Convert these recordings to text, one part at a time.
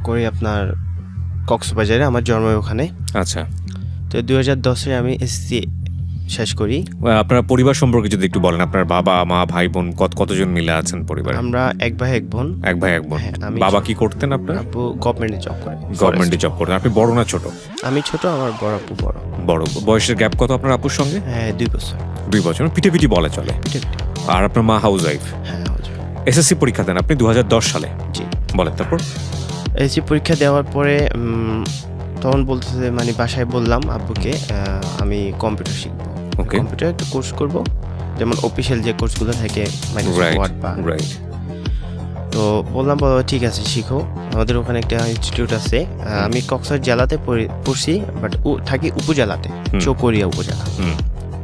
করি আপনার কক্সবাজারে, আমার জন্ম ওখানে। আচ্ছা, তো 2010-এ আমি এসএসসি শেষ করি। আপনার পরিবার সম্পর্কে যদি একটু বলেন, আপনার বাবা মা ভাই বোন কতজন মিলে আছেন পরিবারে? আমরা এক ভাই এক বোন। এক ভাই এক বোন। হ্যাঁ, আমি বাবা কি করতেন আপনার? আব্বু গভর্নমেন্টে জব করে। গভর্নমেন্টে জব করতেন। আপনি বড় না ছোট? আমি ছোট, আমার বড় আব্বু বড়। বড়। বয়সের গ্যাপ কত আপনার আপুর সঙ্গে? হ্যাঁ, 2 বছর। 2 বছর, পিঠে বলে চলে। আর আপনার মা হাউস ওয়াইফ। হ্যাঁ, এসএসসি পরীক্ষা দেন আপনি 2010 সালে? জি। বলেন তারপর। এসএসসি পরীক্ষা দেওয়ার পরে তখন বলতেছে, মানে বাসায় বললাম আব্বুকে আমি কম্পিউটার শিখবো, কম্পিউটার একটা কোর্স করব, যেমন অফিসিয়াল যে কোর্সগুলো থাকে মাইক্রোসফট ওয়ার্ড বা। তো বললাম ঠিক আছে শিখো, আমাদের ওখানে একটা ইনস্টিটিউট আছে। আমি কক্সবাজার জেলাতে পড়ছি, বাট থাকি উপজেলাতে, চকরিয়া উপজেলা।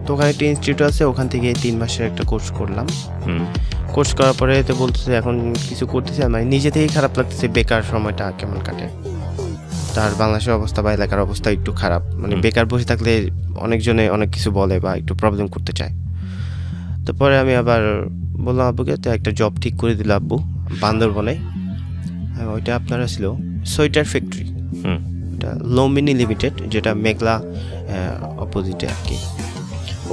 তো ওখানে একটা ইনস্টিটিউট আছে, ওখান থেকে 3 মাসের একটা কোর্স করলাম। কোর্স করার পরে তো বলতেছে এখন কিছু করতেছে, মানে নিজে থেকেই খারাপ লাগতেছে, বেকার সময়টা কেমন কাটে। তার বাংলাদেশের অবস্থা বা এলাকার অবস্থা একটু খারাপ, মানে বেকার বসে থাকলে অনেকজনে অনেক কিছু বলে বা একটু প্রবলেম করতে চায়। তো পরে আমি আবার বললাম আব্বুকে, তো একটা জব ঠিক করে দিল আব্বু বান্দরবনে। ওইটা আপনারা ছিল সোয়েটার ফ্যাক্টরি, ওটা লোমিনি লিমিটেড, যেটা মেঘলা অপোজিটে আর কি।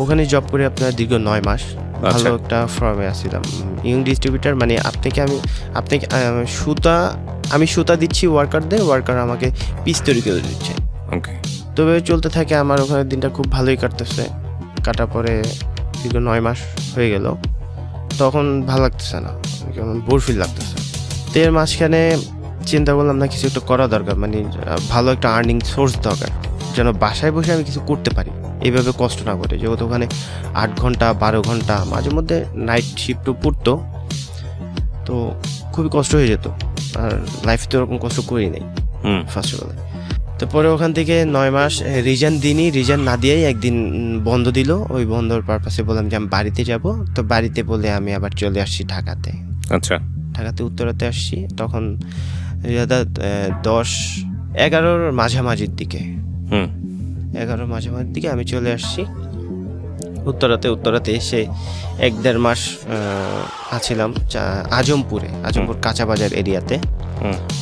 ওখানে জব করে আপনার দীর্ঘ 9 মাস ভালো একটা ফর্মে আসছিলাম। ইয়ং ডিস্ট্রিবিউটার, মানে আপনাকে আমি সুতা দিচ্ছি ওয়ার্কারদের, ওয়ার্কার আমাকে পিস তৈরি করে দিচ্ছে। তবে চলতে থাকে আমার ওখানে, দিনটা খুব ভালোই কাটতেছে। কাটার পরে দীর্ঘ 9 মাস হয়ে গেল, তখন ভালো লাগতেছে না, কেমন বোর ফিল লাগতেছে। তো এর মাঝখানে চিন্তা করলাম না কিছু একটা করা দরকার, মানে ভালো একটা আর্নিং সোর্স দরকার, যেন বাসায় বসে আমি কিছু করতে পারি, এইভাবে কষ্ট না করে। যেহেতু ওখানে 8 ঘন্টা 12 ঘন্টা, মাঝে মধ্যে নাইট শিফটও পড়তো, তো খুবই কষ্ট হয়ে যেত। আর লাইফে তো এরকম কষ্ট করি নাই ফার্স্ট অফ অল। তো পরে ওখান থেকে 9 মাস রিজাইন না দিয়েই একদিন বন্ধ দিল। ওই বন্ধর পারপাসে বললাম যে আমি বাড়িতে যাব। তো বাড়িতে বলে আমি আবার চলে আসছি ঢাকাতে। আচ্ছা, ঢাকাতে উত্তরাতে আসছি। তখন 10-11-র মাঝামাঝির দিকে, 11-র মাঝামাঝির দিকে আমি চলে আসছি উত্তরাতে এসে 1-1.5 মাস আছিলাম আজমপুর কাঁচা বাজার এরিয়াতে।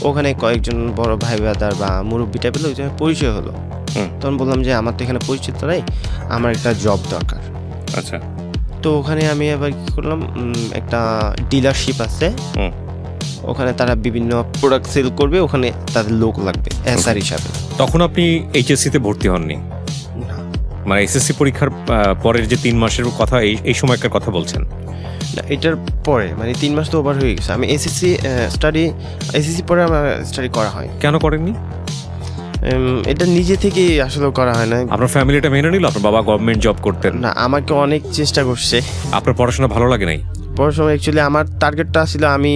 ওখানে কয়েকজন বড় ভাই ব্রাদার বা মুরব্বী টাইপের লোক পরিচয় হলো। তখন বললাম যে আমার তো এখানে পরিচিত নাই, আমার একটা জব দরকার। আচ্ছা। তো ওখানে আমি আবার কি করলাম, একটা ডিলারশিপ আছে, ওখানে তারা বিভিন্ন প্রোডাক্ট সেল করবে, ওখানে তাদের লোক লাগবে এসআর হিসাবে। তখন আপনি এইচএসসি তে ভর্তি হননি? মানে এসএসসি পরীক্ষার পরের যে 3 মাসের কথা, এই সময়কার কথা বলছেন? না, এটার পরে, মানে 3 মাস তো ওভার হয়ে গেছে। আমি এসএসসি পরে আমার স্টাডি করা হয়। কেন করেননি? এটা নিজে থেকে আসলে করা হয় না। আপনার ফ্যামিলিটা মেনে নিল? আপনার বাবা গভর্নমেন্ট জব করতেন। না, আমাকে অনেক চেষ্টা করছে। আপনার পড়াশোনা ভালো লাগে নাই? পড়াশোনা অ্যাকচুয়ালি আমার টার্গেটটা ছিল আমি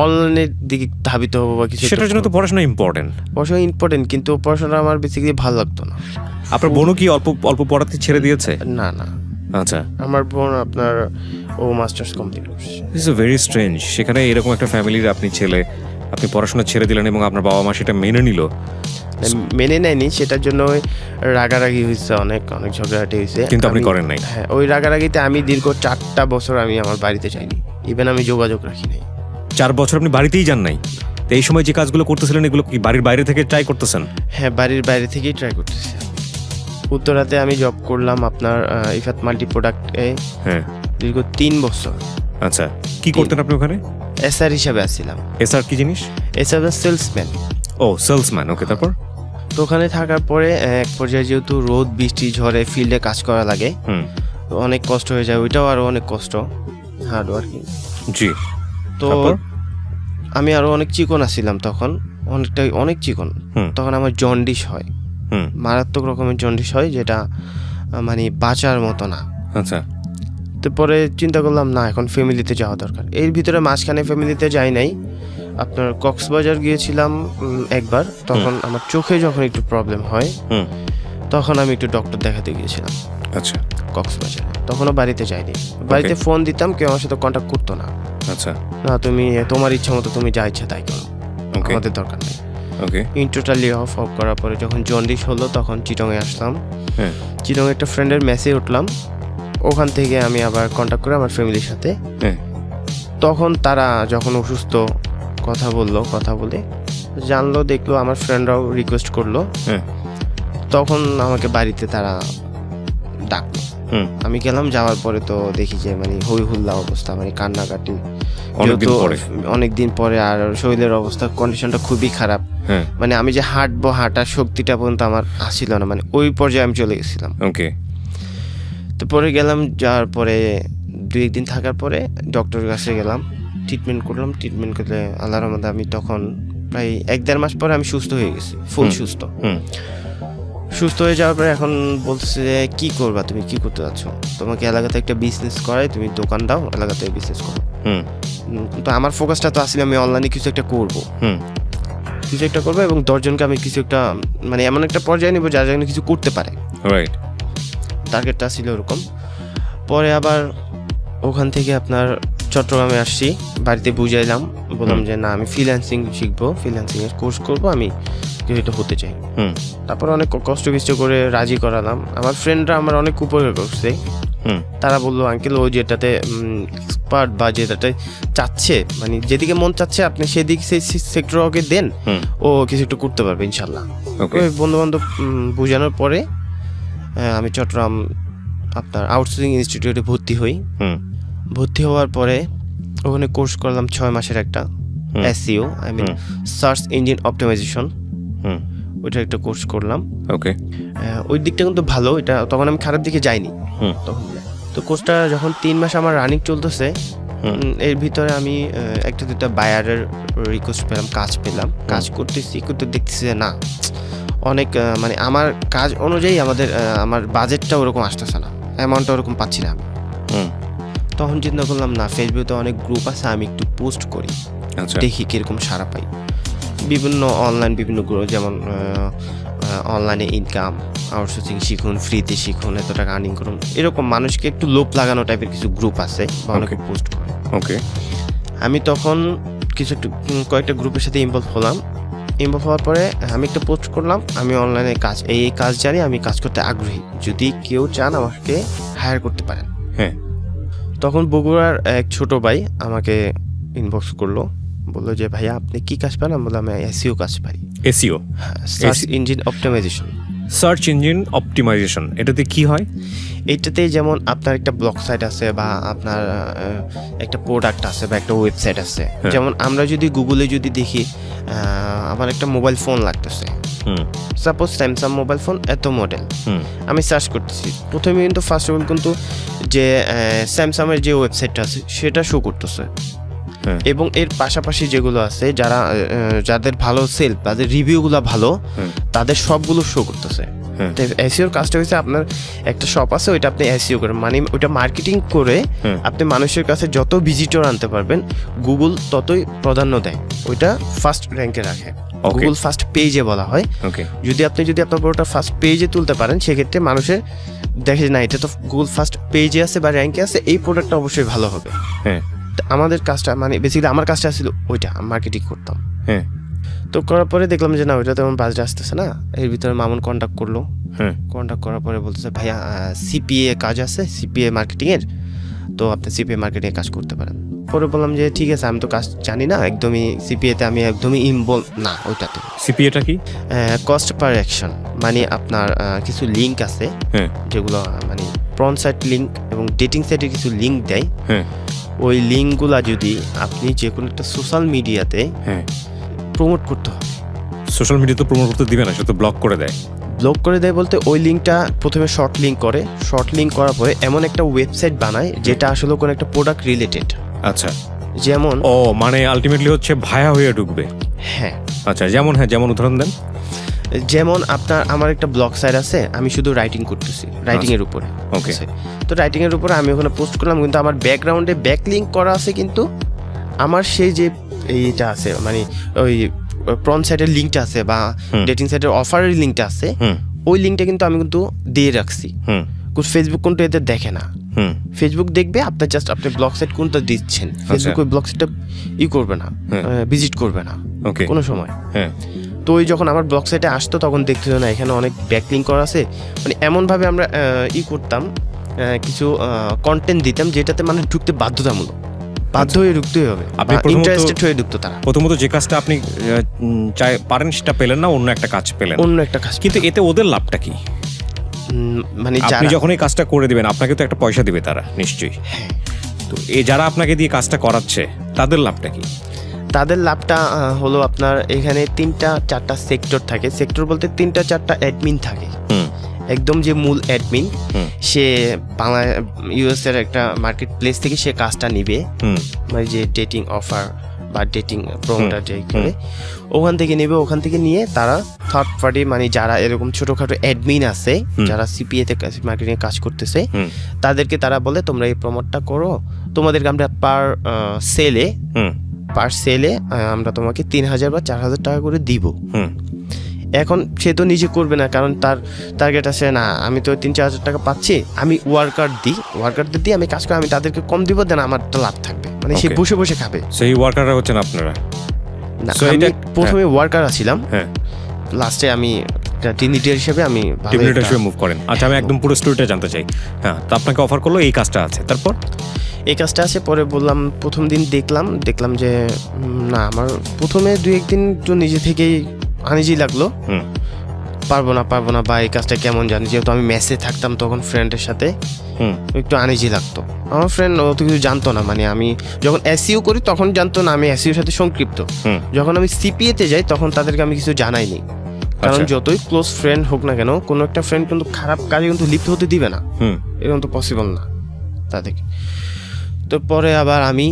অনলাইনের দিকে ধাবিত হবো বা কিছু। সেটার জন্য তো পড়াশোনা ইম্পর্টেন্ট। পড়াশোনা ইম্পর্টেন্ট, কিন্তু পড়াশোনা আমার বেসিক্যালি ভালো লাগতো না। আপনার বোনও কি অল্প পড়াতে ছেড়ে দিয়েছে? না। আচ্ছা, আমার বোন আপনার মাস্টার্স কমপ্লিট করছে। This is very strange. সেখানে এরকম একটা ফ্যামিলির আপনি ছেলে, আপনি পড়াশোনা ছেড়ে দিলেন এবং আপনার বাবা মা সেটা মেনে নিল? মেনে নেয়নি, সেটার জন্য রাগারাগি হয়েছে, অনেক ঝগড়াঝাটি হয়েছে, কিন্তু আপনি করেন নাই? হ্যাঁ, ওই রাগারাগিতে আমি দীর্ঘ 4টা বছর আমি আমার বাড়িতে যাইনি, ইভেন আমি যোগাযোগ রাখি নাই। 4 বছর আপনি বাড়িতেই যান নাই? তো এই সময় যে কাজগুলো করতেছিলেন, এগুলো কি বাড়ির বাইরে থেকে ট্রাই করতেছেন? হ্যাঁ, বাড়ির বাইরে থেকেই ট্রাই করতেছি। উত্তরাতে আমি জব করলাম আপনার ইফাত মাল্টি প্রোডাক্টে দীর্ঘ 3 বছর। আচ্ছা, কি করতেন আপনি ওখানে? এসআর হিসাবে আসছিলাম। এসআর কি জিনিস? SR salesman. ও, সেলসম্যান। ওকে, তারপর? তো ওখানে থাকার পরে এক পর্যায়ে যেহেতু রোদ বৃষ্টি ঝড়ে ফিল্ডে কাজ করা লাগে, অনেক কষ্ট হয়ে যায়, ওইটাও আরো অনেক কষ্ট, হার্ড ওয়ার্কিং। জি। তো আমি আরো অনেক চিকন আছিলাম তখন, অনেক চিকন। তখন আমার জন্ডিস হয়, মারাত্মক রকমের জন্ডিস হয়, যেটা মানে বাঁচার মতো না। আচ্ছা। তো পরে চিন্তা করলাম না, এখন ফ্যামিলিতে যাওয়া দরকার। এর ভিতরে মাঝখানে ফ্যামিলিতে যাই নাই, আপনার কক্সবাজার গিয়েছিলাম একবার। তখন আমার চোখে যখন একটু প্রবলেম হয়, তখন আমি একটু ডক্টর দেখাতে গিয়েছিলাম। আচ্ছা। কক্সবাজারে তখনও বাড়িতে যাইনি। বাড়িতে ফোন দিতাম, কেউ আমার সাথে কন্ট্যাক্ট করতো না। আচ্ছা। না, তুমি তোমার ইচ্ছা মতো তুমি যা ইচ্ছা তাই করো, আমাদের দরকার নেই। টোটালি অফ করার পরে যখন জন্ডিস হলো, তখন চিটংয়ে আসলাম। চিটংয়ে একটা ফ্রেন্ডের মেসে উঠলাম। ওখান থেকে আমি আবার কন্ট্যাক্ট করে আমার ফ্যামিলির সাথে। তখন তারা যখন অসুস্থ কথা বলে জানলো দেখলো, আমার ফ্রেন্ডরাও রিকোয়েস্ট করলো। হ্যাঁ। তখন আমাকে বাড়িতে তারা ডাকলো। আমি গেলাম, যাওয়ার পরে তো দেখি যে মানে হই হুল্লা অবস্থা, মানে কান্নাকাটি, অনেকদিন পরে, আর শরীরের অবস্থা কন্ডিশনটা খুবই খারাপ। মানে আমি যে হাঁটার শক্তিটা পর্যন্ত আমার আসছিল না, মানে ওই পর্যায়ে আমি চলে গেছিলাম। ওকে। তো পরে গেলাম, যাওয়ার পরে 2-1 দিন থাকার পরে ডক্টরের কাছে গেলাম, ট্রিটমেন্ট করলাম। ট্রিটমেন্ট করলে আল্লাহর রহমতে আমি তখন প্রায় 1-1.5 মাস পরে আমি সুস্থ হয়ে গেছি, ফুল সুস্থ। সুস্থ হয়ে যাওয়ার পরে এখন বলছে যে কি করবা, তুমি কি করতে যাচ্ছ, তোমাকে এলাকাতে একটা বিজনেস করাই, তুমি দোকান দাও, এলাকাতে বিজনেস করো। কিন্তু আমার ফোকাসটা তো আসলে আমি অনলাইনে কিছু একটা করবো, এবং 10 জনকে আমি কিছু একটা মানে এমন একটা পর্যায়ে নিবো যারা যেন কিছু করতে পারে। রাইট। টার্গেটটা ছিল ওরকম। পরে আবার ওখান থেকে আপনার চট্টগ্রামে আসছি, বাড়িতে বুঝাইলাম, বললাম যে না আমি ফ্রিল্যান্সিং শিখবো, ফ্রিল্যান্সিং এর কোর্স করবো, আমি কিছু হতে চাই। তারপর অনেক কষ্ট করে রাজি করালাম। আমার ফ্রেন্ডরা আমার অনেক উপকার করছে। তারা বললো আঙ্কেল ওই যেটাতে এক্সপার্ট বা যেটাতে চাচ্ছে, মানে যেদিকে মন চাচ্ছে আপনি সেদিকে সেই সেক্টর ওকে দেন, ও কিছু একটু করতে পারবে ইনশাল্লাহ। বন্ধু বান্ধব বুঝানোর পরে আমি চট্টগ্রাম আপনার আউটসোর্সিং ইনস্টিটিউটে ভর্তি হই। ভর্তি হওয়ার পরে ওখানে কোর্স করলাম 6 মাসের একটা SEO, I mean search engine optimization. ওইটা একটা কোর্স করলাম। ওকে। ওই দিকটা কিন্তু ভালো, এটা তখন আমি খারাপ দিকে যাইনি তখন। তো কোর্সটা যখন 3 মাস আমার রানিং চলতেছে, এর ভিতরে আমি একটা দুটা বায়ারের রিকোয়েস্ট পেলাম, কাজ করতেছি, কিন্তু দেখতেছি যে না অনেক মানে আমার কাজ অনুযায়ী আমার বাজেটটা ওরকম আসতেছে না, অ্যামাউন্টটা ওরকম পাচ্ছি না আমি। তখন চিন্তা করলাম না, ফেসবুকে অনেক গ্রুপ আছে, আমি একটু পোস্ট করি, দেখি কিরকম সাড়া পাই। বিভিন্ন গ্রুপ, যেমন অনলাইনে ইনকাম, আউটসোর্সিং শিখুন, ফ্রিতে শিখুন, এত টাকা আর্নিং করুন, এরকম মানুষকে একটু লোভ লাগানো টাইপের কিছু গ্রুপ আছে বা অনেকে পোস্ট করে। ওকে। আমি তখন কয়েকটা গ্রুপের সাথে ইনভলভ হওয়ার পরে আমি একটা পোস্ট করলাম, আমি অনলাইনে এই কাজ জানি, আমি কাজ করতে আগ্রহী, যদি কেউ চান আমাকে হায়ার করতে পারেন। হ্যাঁ। তখন বগুড়ার এক ছোট ভাই আমাকে ইনবক্স করলো, বললো যে ভাইয়া আপনি কি কাজ পান? আমি বললাম SEO কাজ পারি। SEO, search engine optimization. Search engine optimization, এটাতে কি হয়? এইটাতে যেমন আপনার একটা ব্লগ সাইট আছে, বা আপনার একটা প্রোডাক্ট আছে, বা একটা ওয়েবসাইট আছে। যেমন আমরা যদি গুগলে দেখি আমার একটা মোবাইল ফোন লাগতেছে, সাপোজ স্যামসাং মোবাইল ফোন এত মডেল, আমি সার্চ করতেছি, প্রথমে কিন্তু ফার্স্ট অফ অল কিন্তু যে স্যামসাংয়ের যে ওয়েবসাইটটা আছে সেটা শো করতেছে, এবং এর পাশাপাশি যেগুলো আছে যাদের ভালো সেল, তাদের রিভিউগুলো ভালো, তাদের সবগুলো শো করতেছে। এসইওর কাজটা হচ্ছে আপনার একটা শপ আছে, ওইটা আপনি SEO করেন, মানে ওইটা মার্কেটিং করে আপনি মানুষের কাছে যত ভিজিটর আনতে পারবেন, গুগল ততই প্রাধান্য দেয়, ওইটা ফার্স্ট র্যাঙ্কে রাখে। গুগল ফার্স্ট পেজে বলা হয়। যদি আপনি আপনার পুরোটা ফার্স্ট পেজে তুলতে পারেন, সেক্ষেত্রে মানুষের দেখে না এটা তো গুগল ফার্স্ট পেজে আছে বা র্যাঙ্কে আছে, এই প্রোডাক্টটা অবশ্যই ভালো হবে। আমাদের কাজটা মানে বেসিক্যালি আমার কাজটা ছিল ওইটা মার্কেটিং করতাম। তো করার পরে দেখলাম যে না ওইটা তেমন বাজেট আসতেছে না। এর ভিতরে মামুন কন্ট্যাক্ট করলো। কন্ট্যাক্ট করার পরে বলতেছে ভাইয়া CPA কাজ আছে, CPA মার্কেটিংয়ের, তো আপনি CPA মার্কেটিংয়ে কাজ করতে পারেন। পরে বললাম যে ঠিক আছে, আমি তো কাজ জানি না একদমই, CPA-তে আমি একদমই ইনভলভ না। ওইটাতে CPA-টা কি? কস্ট পার অ্যাকশন, মানে আপনার কিছু লিঙ্ক আছে যেগুলো মানে প্রন সাইট লিঙ্ক এবং ডেটিং সাইটের কিছু লিঙ্ক দেয়। ওই লিঙ্কগুলা যদি আপনি যে কোনো একটা সোশ্যাল মিডিয়াতে প্রমোট করতে হবে। সোশ্যাল মিডিয়াতে প্রমোট করতে দিবে না, সে তো ব্লক করে দেয়। ব্লক করে দেয় বলতে ওই লিঙ্কটা প্রথমে শর্ট লিঙ্ক করে, শর্ট লিঙ্ক করার পরে এমন একটা ওয়েবসাইট বানায় যেটা আসলে কোনো একটা প্রোডাক্ট রিলেটেড। আচ্ছা, যেমন মানে আলটিমেটলি হচ্ছে ভায়া হয়ে ঢুকবে। আচ্ছা, যেমন উদাহরণ দেন। যেমন আমার একটা ব্লগ সাইট আছে, আমি শুধু রাইটিং করতেছি, রাইটিং এর উপরে। তো রাইটিং এর উপরে আমি ওখানে পোস্ট করলাম, কিন্তু আমার ব্যাকগ্রাউন্ডে ব্যাক লিঙ্ক করা আছে, কিন্তু আমার সেই যে এইটা আছে মানে ওই প্রন সাইটের লিঙ্কটা আছে বা ডেটিং সাইটের অফারের লিঙ্কটা আছে, ওই লিঙ্কটা কিন্তু আমি দিয়ে রাখছি। ফেসবুক কিন্তু এদের দেখে না। ফেসবুক দেখবে আপনার জাস্ট আপনি ব্লগ সাইট কোনটা দিচ্ছেন, ফেসবুক ওই ব্লগ সাইটটা করবে না, ভিজিট করবে না কোনো সময়। তো ওই যখন আমার ব্লগ সাইটে আসতো তখন দেখতে না এখানে অনেক ব্যাকলিঙ্ক করা আছে, মানে এমনভাবে আমরা করতাম, কিছু কন্টেন্ট দিতাম যেটাতে মানে ঢুকতে বাধ্যতামূলক। বাধ্য হয়ে ঢুকতেই হবে, আপনি প্রথমত- ইন্টারেস্টেড হয়ে ঢুকতো তারা। প্রথমত যে কাজটা আপনি পারেন সেটা পেলেন না, অন্য একটা কাজ পেলেন, অন্য একটা কাজ, কিন্তু এতে ওদের লাভটা কি? মানে আপনি যারা যখন এই কাজটা করে দিবেন আপনাকে তো একটা পয়সা দিবে তারা নিশ্চয়ই। তো এই যারা আপনাকে দিয়ে কাজটা করাচ্ছে তাদের লাভটা কি? তাদের লাভটা হলো আপনার এখানে 3-4টা সেক্টর থাকে। সেক্টর বলতে 3-4টা অ্যাডমিন থাকে। হুম একদম যে মূল অ্যাডমিন, হুম সে বাংলা ইউএস এর একটা মার্কেট প্লেস থেকে সে কাজটা নিবে, হুম মানে যে ডেটিং অফার বা ডেটিং প্রোমোটার যে করে ওখান থেকে নেবে। ওখান থেকে নিয়ে তারা থার্ড পার্টি, মানে যারা এরকম ছোটোখাটো অ্যাডমিন আছে, যারা সিপিএ তে মার্কেটিং কাজ করতেছে, হুম তাদেরকে তারা বলে তোমরা এই প্রমোটটা করো, তোমাদেরকে আমরা পার সেলে হুম আমরা তোমাকে 3,000 বা 4,000 টাকা করে দিব। হুম এখন সে তো নিজে করবে না, কারণ তার টার্গেট আছে না আমি তো 3-4,000 টাকা পাচ্ছি, আমি ওয়ার্কারদের দিয়ে আমি কাজ করে আমি তাদেরকে কম দিব, দেন আমার তো লাভ থাকবে, মানে সে Okay. বসে বসে খাবে সেই ওয়ার্কাররা হচ্ছেন আপনারা। না। So আমি এটা- প্রথমে ওয়ার্কার ছিলাম, হ্যাঁ, লাস্টে আমি টিম লিডার হিসেবে আমি ভালো টিম লিডার একটা- হিসেবে মুভ করেন। আচ্ছা, আমি একদম পুরো স্টোরিটা জানতে চাই। হ্যাঁ, তো আপনাকে অফার করলো এই কাজটা আছে, তারপর? এই কাজটা আছে। পরে বললাম, প্রথম দিন দেখলাম যে না, আমার প্রথমে 2-1 দিন একটু নিজে থেকেই আনিজি লাগলো, হুম পারবো না বা এই কাজটা কেমন জানি, যেহেতু আমি মেসে থাকতাম তখন ফ্রেন্ডের সাথে, হুম একটু আনিজি লাগতো। আমার ফ্রেন্ড ও তো কিছু জানতো না, মানে আমি যখন এসইও করি তখন জানতো না আমি এসইওর সাথে সংক্ষিপ্ত। হুম যখন আমি সিপিএ তে যাই তখন তাদেরকে আমি কিছু জানাইনি, কারণ আচ্ছা। যতই ক্লোজ ফ্রেন্ড হোক না কেন, কোনো একটা ফ্রেন্ড কিন্তু খারাপ কাজে কিন্তু লিপ্ত হতে দিবে না, হুম এরকম তো পসিবল না তাদেরকে। তো পরে আবার আমি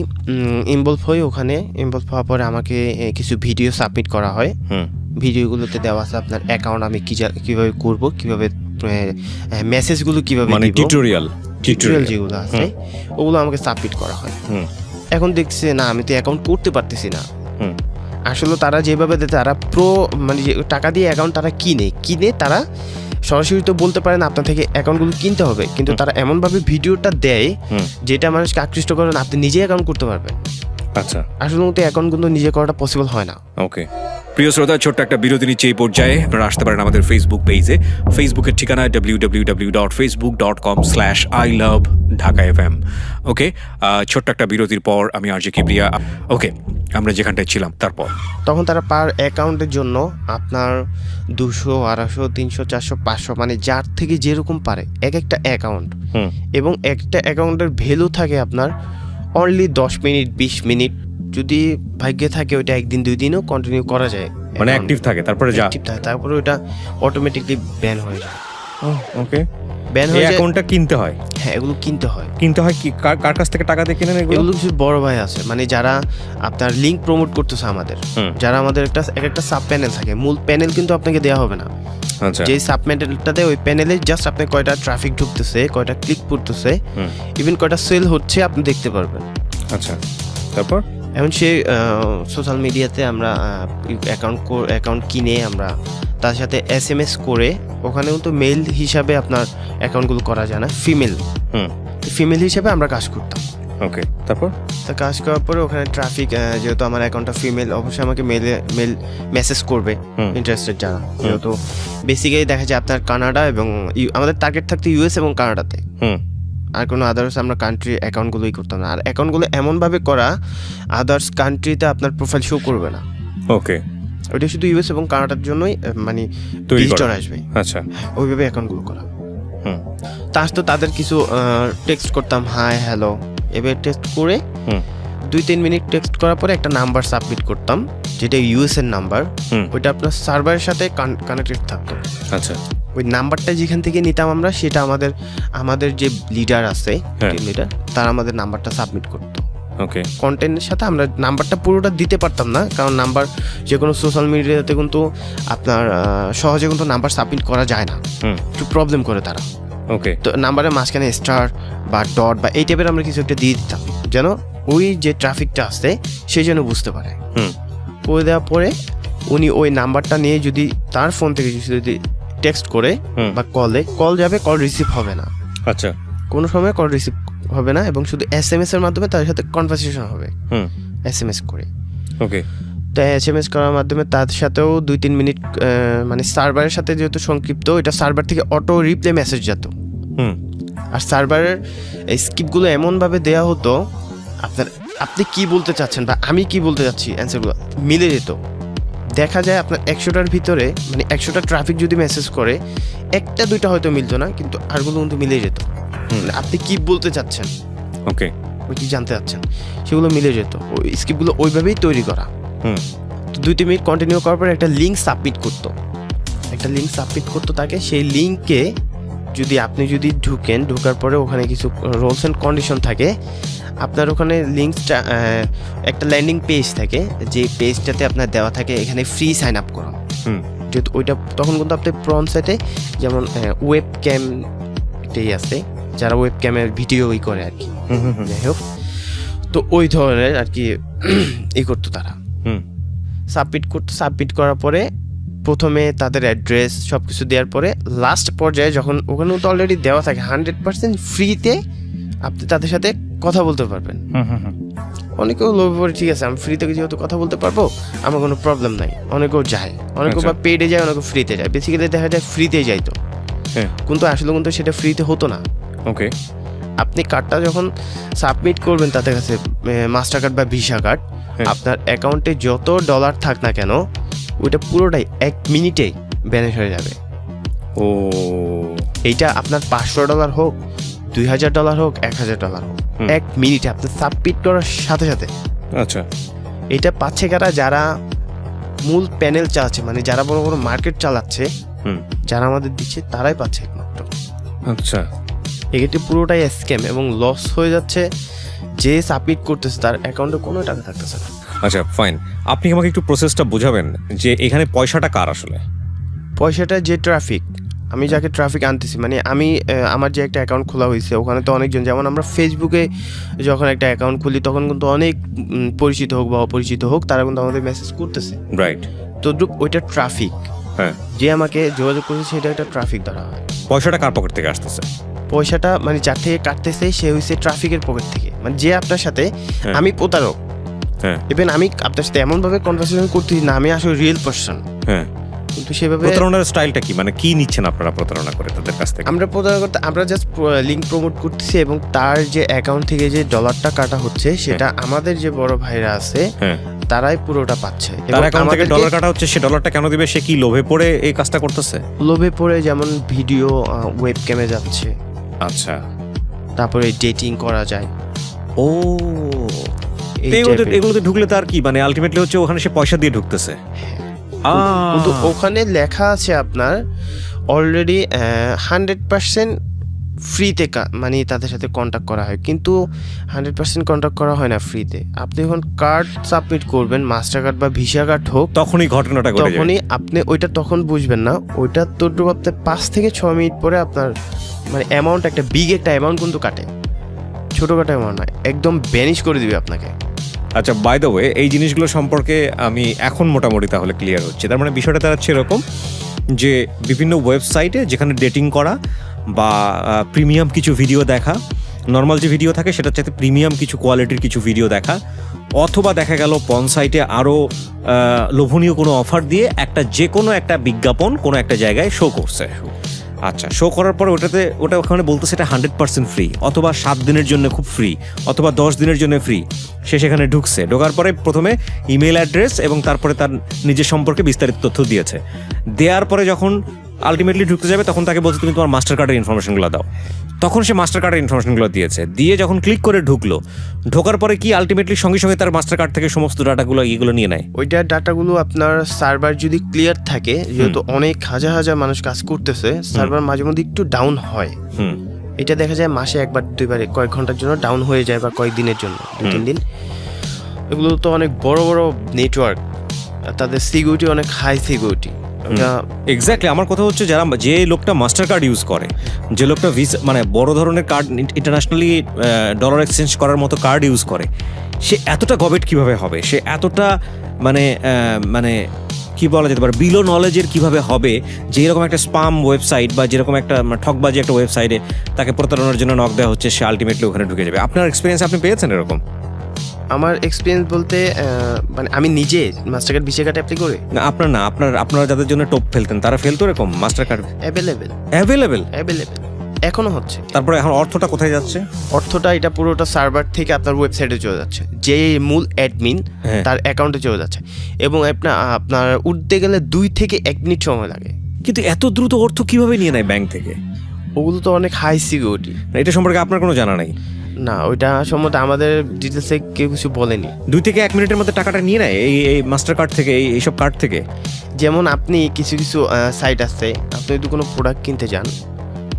ইনভলভ হই ওখানে। ইনভলভ হওয়ার পরে আমাকে কিছু ভিডিও সাবমিট করা হয়। হুম ভিডিওগুলোতে দেওয়া আছে আপনার অ্যাকাউন্ট আমি কিভাবে করব, কিভাবে মেসেজগুলো কিভাবে মানে দিব, টিউটোরিয়াল যেগুলো আছে ওগুলো আমাকে সাবমিট করা হয়। হুম এখন দেখছি না, আমি তো অ্যাকাউন্ট করতে পারতেছি না। হুম আসলে তারা যেভাবে দেয়, তারা মানে যে টাকা দিয়ে অ্যাকাউন্ট তারা কিনে তারা সরাসরি তো বলতে পারে না আপনার থেকে অ্যাকাউন্টগুলো কিনতে হবে, কিন্তু তারা এমনভাবে ভিডিওটা দেয় হুম যেটা মানুষকে আকৃষ্ট করে না, আপনি নিজে অ্যাকাউন্ট করতে পারবেন। আচ্ছা, আসলে মতো অ্যাকাউন্ট কিন্তু নিজে করাটা পসিবল হয় না। ওকে। প্রিয় শ্রোতা, ছোট্ট একটা বিরতি নিচ্ছে এই পর্যায়ে। আপনারা আসতে পারেন আমাদের ফেসবুক পেজে। ফেসবুকের ঠিকানা www.facebook.com/iloveDhakaFM। ওকে, ছোট্ট একটা বিরতির পর আমি আরজে কিবরিয়া। ওকে, আমরা যেখানটায় ছিলাম তারপর তখন তারা পার অ্যাকাউন্টের জন্য আপনার 200, 250, 300, 400, 500 মানে যার থেকে যেরকম পারে এক একটা অ্যাকাউন্ট, হুম এবং একটা অ্যাকাউন্টের ভ্যালু থাকে আপনার অনলি 10 মিনিট 20 মিনিট, যদি ভাগ্যে থাকে ওইটা 1-2 দিনও কন্টিনিউ করা যায়, মানে অ্যাক্টিভ থাকে, তারপরে যা অ্যাক্টিভ থাকে, তারপরে ওটা অটোমেটিকলি ব্যান হয়ে যায়। ওকে। ব্যান এই হয়ে যায়, অ্যাকাউন্টটা কিনতে হয়? হ্যাঁ এগুলো কিনতে হয়। কি কার কাছ থেকে টাকা দিয়ে কিনেন এগুলো? এগুলো কিছু বড় ভাই আছে, মানে যারা আপনার লিঙ্ক প্রমোট করতেছে আমাদের, হুম। যারা আমাদের একটা সাব প্যানেল থাকে, মূল প্যানেল কিন্তু আপনাকে দেওয়া হবে না। আচ্ছা, যে সাব প্যানেলটাতে ওই প্যানেলে জাস্ট আপনি কয়টা ট্রাফিক ঢুকতেছে, কয়টা ক্লিক করতেছে, হুম ইভেন কয়টা সেল হচ্ছে আপনি দেখতে পারবেন। আচ্ছা, তারপর? এখন সেই সোশ্যাল মিডিয়াতে আমরা অ্যাকাউন্ট কিনে আমরা তার সাথে SMS করে, ওখানে কিন্তু মেল হিসাবে আপনার অ্যাকাউন্টগুলো করা যায় না, হুম ফিমেল হিসাবে আমরা কাজ করতাম। ওকে, তারপর? তা কাজ করার পরে ওখানে ট্রাফিক, যেহেতু আমার অ্যাকাউন্টটা ফিমেল, অবশ্যই আমাকে মেল মেসেজ করবে হুম। ইন্টারেস্টেড যারা, যেহেতু বেসিক্যালি দেখা যায় আপনার কানাডা এবং আমাদের টার্গেট থাকতে ইউএস এবং কানাডাতে, হুম আর কোনো আদার্স আমরা কান্ট্রি অ্যাকাউন্টগুলোই করতাম না। আর অ্যাকাউন্টগুলো এমনভাবে করা আদার্স কান্ট্রিতে আপনার প্রোফাইল শো করবে না, ওকে, ওইটা শুধু ইউএস এবং কানাডার জন্যই মানে তৈরি করা। ভিজিটর আসবে, আচ্ছা, ওইভাবে অ্যাকাউন্টগুলো করা। হুম তো তাদের কিছু টেক্সট করতাম, হাই হ্যালো, এবার টেক্সট করে হুম 2-3 মিনিট টেক্সট করার পরে একটা নাম্বার সাবমিট করতাম, যেটা ইউএস এর নাম্বার, হুম ওইটা আপনার সার্ভারের সাথে কানেক্টেড থাকতো। আচ্ছা, ওই নাম্বারটা যেখান থেকে নিতাম আমরা, সেটা আমাদের যে লিডার আছে, হ্যাঁ। টিম লিডার, তারা আমাদের নাম্বারটা সাবমিট করতো। ওকে, কন্টেন্টের সাথে আমরা নাম্বারটা পুরোটা দিতে পারতাম না, কারণ নাম্বার যে কোনো সোশ্যাল মিডিয়াতে কিন্তু আপনার সহজে কিন্তু নাম্বার সাবমিট করা যায় না, হুম একটু প্রবলেম করে তারা। ওকে, তো নাম্বারের মাঝখানে স্টার বা ডট বা এই টাইপের আমরা কিছু একটা দিয়ে দিতাম, যেন ওই যে ট্রাফিকটা আসছে সেই জন্য বুঝতে পারে। হুম করে দেওয়ার পরে উনি ওই নাম্বারটা নিয়ে যদি তার ফোন থেকে যদি টেক্সট করে হুম। বা কল যাবে, কল রিসিভ হবে না, আচ্ছা, কোনো সময় কল রিসিভ হবে না, এবং শুধু SMS এর মাধ্যমে তাদের সাথে কনভারসেশন হবে হুম SMS করে। ওকে, তো SMS করার মাধ্যমে তার সাথেও 2-3 মিনিট, মানে সার্ভারের সাথে যেহেতু সংক্ষিপ্ত, এটা সার্ভার থেকে অটো রিপ্লে মেসেজ যেত, হুম আর সার্ভারের এই স্কিপগুলো এমনভাবে দেওয়া হতো আপনার আপনি কি বলতে চাচ্ছেন বা আমি কি বলতে চাচ্ছি অ্যান্সারগুলো মিলে যেত। দেখা যায় আপনার 100টার ভিতরে মানে 100টা ট্রাফিক যদি মেসেজ করে 1-2টা হয়তো মিলতো না, কিন্তু আরগুলো কিন্তু মিলে যেত। মানে আপনি কি বলতে চাচ্ছেন, ওকে, কি জানতে চাচ্ছেন, সেগুলো মিলে যেত। ওই স্ক্রিপ্টগুলো ওইভাবেই তৈরি করা। তো 2-3 মিনিট কন্টিনিউ করার পরে একটা লিঙ্ক সাবমিট করতো তাকে। সেই লিঙ্কে আপনি যদি ঢোকার পরে ওখানে কিছু রুলস অ্যান্ড কন্ডিশন থাকে, আপনার ওখানে লিঙ্কটা একটা ল্যান্ডিং পেজ থাকে, যে পেজটাতে আপনার দেওয়া থাকে এখানে ফ্রি সাইন আপ করুন। যেহেতু ওইটা তখন কিন্তু আপনি প্রন সাইটে যেমন ওয়েব ক্যামটাই আছে, যারা ওয়েব ক্যামের ভিডিওই করে আর কি, যাই হোক, তো ওই ধরনের আর কি করতো তারা। সাবমিট করার পরে প্রথমে তাদের অ্যাড্রেস সব কিছু দেওয়ার পরে লাস্ট পর্যায়ে যখন ওখানে তো অলরেডি দেওয়া থাকে 100% ফ্রিতে আপনি তাদের সাথে কথা বলতে পারবেন। অনেকেও লোভে পড়ে, ঠিক আছে আমি ফ্রিতে যেহেতু কথা বলতে পারবো আমার কোনো প্রবলেম নাই, অনেকেও যায়, অনেকেও বা পেডে যায়, অনেকেও ফ্রিতে যায়। বেসিক্যালি দেখা যায় ফ্রিতেই যাইতো, কিন্তু আসলে কিন্তু সেটা ফ্রিতে হতো না। ওকে, আপনি কার্ডটা যখন সাবমিট করবেন তাদের কাছে, মাস্টার কার্ড বা ভিসা কার্ড, আপনার অ্যাকাউন্টে যত ডলার থাক না কেন ওইটা পুরোটাই 1 মিনিটেই ব্যানিশ হয়ে যাবে। ও, এইটা আপনার $500 হোক, $2000 হোক, $1000 হোক, 1 মিনিটে আপনি সাবমিট করার সাথে সাথে। আচ্ছা, এটা পাচ্ছে কারা? যারা মূল প্যানেল চালাচ্ছে, মানে যারা বড় বড় মার্কেট চালাচ্ছে, যারা আমাদের দিচ্ছে তারাই পাচ্ছে একমাত্র। আচ্ছা, এক্ষেত্রে পুরোটাই স্ক্যাম এবং লস হয়ে যাচ্ছে। যে সাবমিট করতেছে তার অ্যাকাউন্টে কোনো টাকা থাকতেছে না। আচ্ছা ফাইন, আপনি আমাকে একটু প্রসেসটা বোঝাবেন যে এখানে পয়সাটা কার আসলে? পয়সাটা যে ট্রাফিক, আমি যাকে ট্রাফিক আনতেছি, মানে আমি আমার যে একটা অ্যাকাউন্ট খোলা হয়েছে ওখানে তো অনেকজন, যেমন আমরা ফেসবুকে যখন একটা অ্যাকাউন্ট খুলি তখন কিন্তু অনেক পরিচিত হোক বা অপরিচিত হোক তারা কিন্তু আমাদের মেসেজ করতেছে, রাইট? তো ওইটা ট্রাফিক। হ্যাঁ, যে আমাকে যোগাযোগ করেছে সেটা একটা ট্রাফিক ধরা হয়। পয়সাটা কার পকেট থেকে আসতেছে? পয়সাটা মানে যার থেকে কাটতেছে সে হচ্ছে ট্রাফিকের পকেট থেকে, মানে যে আপনার সাথে, আমি প্রতারক, ইভেন আমি আপনার সাথে এমনভাবে কনভারসেশন করতেছি না আমি আসলে রিয়েল পারসন, কিন্তু সেভাবে। প্রতারণার স্টাইলটা কি, মানে কি নিচ্ছেন আপনারা প্রতারণা করে তাদের কাছ থেকে? আমরা প্রতারণা করতে আমরা জাস্ট লিঙ্ক প্রমোট করতেছি এবং তার যে অ্যাকাউন্ট থেকে যে ডলারটা কাটা হচ্ছে সেটা আমাদের যে বড় ভাইরা আছে তারাই পুরোটা পাচ্ছে। তার অ্যাকাউন্ট থেকে ডলার কাটা হচ্ছে, সে ডলারটা কেন দিবে? সে কি লোভে পড়ে এই কাজটা করতেছে? লোভে পড়ে, যেমন ভিডিও ওয়েব ক্যামে যাচ্ছে, আচ্ছা, তারপরে ডেটিং করা যায়। ও, এগুলোতে ঢুকলে তার কি মানে আলটিমেটলি হচ্ছে ওখানে সে পয়সা দিয়ে ঢুকতেছে। কিন্তু ওখানে লেখা আছে আপনার অলরেডি 100% ফ্রিতে, মানে তাদের সাথে কন্ট্যাক্ট করা হয়, কিন্তু 100% কন্ট্যাক্ট করা হয় না ফ্রিতে। আপনি যখন কার্ড সাবমিট করবেন, মাস্টার কার্ড বা ভিসা কার্ড হোক, তখনই ঘটনাটা ঘটে যাবে। তখনই আপনি ওইটা তখন বুঝবেন না, ওইটা তো আপনি 5 থেকে 6 মিনিট পরে আপনার মানে অ্যামাউন্ট, একটা বিগ একটা অ্যামাউন্ট কিন্তু কাটে, ছোটোখাটো অ্যামাউন্ট নয়, একদম ব্যানিশ করে দিবে আপনাকে। আচ্ছা, বাই দ্য ওয়ে, এই জিনিসগুলো সম্পর্কে আমি এখন মোটামুটি তাহলে ক্লিয়ার হচ্ছে। তার মানে বিষয়টা দাঁড়াচ্ছে এরকম যে বিভিন্ন ওয়েবসাইটে যেখানে ডেটিং করা বা প্রিমিয়াম কিছু ভিডিও দেখা, নর্মাল যে ভিডিও থাকে সেটার চাইতে প্রিমিয়াম কিছু কোয়ালিটির কিছু ভিডিও দেখা, অথবা দেখা গেল পর্ন সাইটে আরও লোভনীয় কোনো অফার দিয়ে একটা যে কোনো একটা বিজ্ঞাপন কোনো একটা জায়গায় শো করছে। আচ্ছা, শো করার পরে ওটা ওখানে বলতেছে এটা 100% ফ্রি, অথবা 7 দিনের জন্য খুব ফ্রি, অথবা 10 দিনের জন্য ফ্রি। সে সেখানে ঢোকার পরে প্রথমে ইমেল অ্যাড্রেস এবং তারপরে তার নিজের সম্পর্কে বিস্তারিত তথ্য দিয়েছে। দেওয়ার পরে যখন আলটিমেটলি ঢুকতে যাবে তখন তাকে বলছে তুমি তোমার মাস্টার কার্ডের ইনফরমেশনগুলো দাও। তখন সে মাস্টার কার্ডের ইনফরমেশনগুলো দিয়ে যখন ক্লিক করে ঢোকার পরে কি আলটিমেটলি সঙ্গে সঙ্গে তার মাস্টার কার্ড থেকে সমস্ত ডাটাগুলো এগুলো নিয়ে নেয়। ওইটার ডাটাগুলো আপনার সার্ভার যদি ক্লিয়ার থাকে, যেহেতু অনেক হাজার হাজার মানুষ কাজ করতেছে, সার্ভার মাঝে মধ্যে একটু ডাউন হয়। এটা দেখা যায় মাসে একবার দুইবার, কয়েক ঘন্টার জন্য ডাউন হয়ে যায় বা কয়েক দিনের জন্য, 2-3 দিন। এগুলো তো অনেক বড় বড় নেটওয়ার্ক, তাদের সিকিউরিটি অনেক হাই সিকিউরিটি। এক্স্যাক্টলি, আমার কথা হচ্ছে যে লোকটা মাস্টার কার্ড ইউজ করে, যে লোকটা মানে বড় ধরনের কার্ড, ইন্টারন্যাশনালি ডলার এক্সচেঞ্জ করার মতো কার্ড ইউজ করে, সে এতটা গবেট কিভাবে হবে? সে এতটা মানে কি বলা যেতে পারে বিলো নলেজের কিভাবে হবে যে এরকম একটা স্পাম ওয়েবসাইট বা যেরকম একটা ঠকবাজি একটা ওয়েবসাইটে তাকে প্রতারণার জন্য নক দেওয়া হচ্ছে, সে আলটিমেটলি ওখানে ঢুকে যাবে। আপনার এক্সপিরিয়েন্স আপনি পেয়েছেন এরকম? আমার এক্সপিরিয়েন্স বলতে মানে আমি নিজে master card visa card apply করি না, আপনারা যাদের জন্য টপ ফেলতেন তারা ফেলতো এরকম মাস্টার কার্ড অ্যাভেলেবেল। এখনো হচ্ছে। তারপরে এখন অর্থটা কোথায় যাচ্ছে? অর্থটা এটা পুরোটা সার্ভার থেকে আপনার ওয়েবসাইটে চলে যাচ্ছে, যে মূল অ্যাডমিন তার অ্যাকাউন্টে চলে যাচ্ছে, এবং আপনার উঠতে গেলে 2 থেকে 1 মিনিট সময় লাগে। কিন্তু এত দ্রুত অর্থ কিভাবে নিয়ে নেয় ব্যাংক থেকে? ওগুলো তো অনেক হাই সিকিউরিটি। এটা সম্পর্কে আপনার কোনো জানা নাই? না, ওইটা সম্বন্ধে আমাদের ডিটেলসে কেউ কিছু বলেনি। 2 থেকে 1 মিনিটের মধ্যে টাকাটা নিয়ে নেয় এই মাস্টার কার্ড থেকে, এইসব কার্ড থেকে? যেমন আপনি কিছু সাইট আছে, আপনি যদি কোনো প্রোডাক্ট কিনতে যান,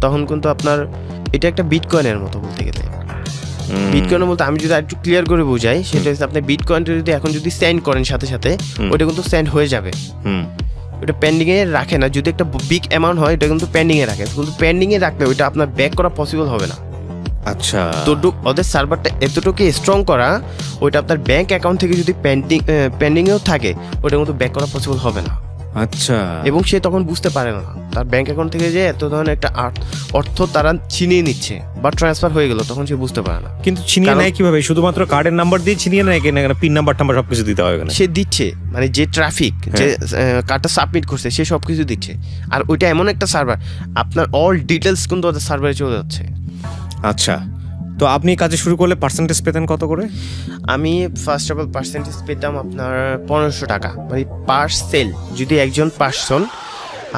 তখন কিন্তু আপনার এটা একটা বিটকয়েনের মতো বলতে গেলে। বিটকয়েনের বলতে আমি যদি একটু ক্লিয়ার করে বোঝাই, সেটা হচ্ছে আপনি বিটকয়েনটা যদি এখন যদি সেন্ড করেন সাথে সাথে, ওইটা কিন্তু সেন্ড হয়ে যাবে। ওটা পেন্ডিংয়ে রাখে না। যদি একটা বিগ অ্যামাউন্ট হয়, এটা কিন্তু পেন্ডিংয়ে রাখে, কিন্তু পেন্ডিংয়ে রাখলে ওইটা আপনার ব্যাক করা পসিবল হবে না। আচ্ছা, তো ওদের সার্ভারটা এতটুকু স্ট্রং করা, ওইটা আপনার ব্যাংক অ্যাকাউন্ট থেকে যদি পেন্ডিংয়েও থাকে, ওইটা কিন্তু ব্যাক করা পসিবল হবে না। আচ্ছা। এবং সে তখন বুঝতে পারে না তার ব্যাংক অ্যাকাউন্ট থেকে যে এত ধরনের একটা অর্থ তারা ছিনিয়ে নিচ্ছে বা ট্রান্সফার হয়ে গেল, তখন সে বুঝতে পারে না। কিন্তু ছিনিয়ে নেয় কিভাবে? শুধুমাত্র কার্ডের নাম্বার দিয়ে ছিনিয়ে নেয় কিনা? পিন নাম্বার টাম্বার সবকিছু দিতে হবে এখানে? সে দিচ্ছে, মানে যে ট্রাফিক, যে কার্ডটা সাবমিট করছে, সে সব কিছু দিচ্ছে। আর ওইটা এমন একটা সার্ভার, আপনার অল ডিটেলস কিন্তু ওদের সার্ভারে চলে যাচ্ছে। আচ্ছা, তো আপনি কাজে শুরু করলে পার্সেন্টেজ পেতেন কত করে? আমি ফার্স্ট অফ অল পার্সেন্টেজ পেতাম আপনার 1500 টাকা, মানে পার সেল। যদি একজন পার্সন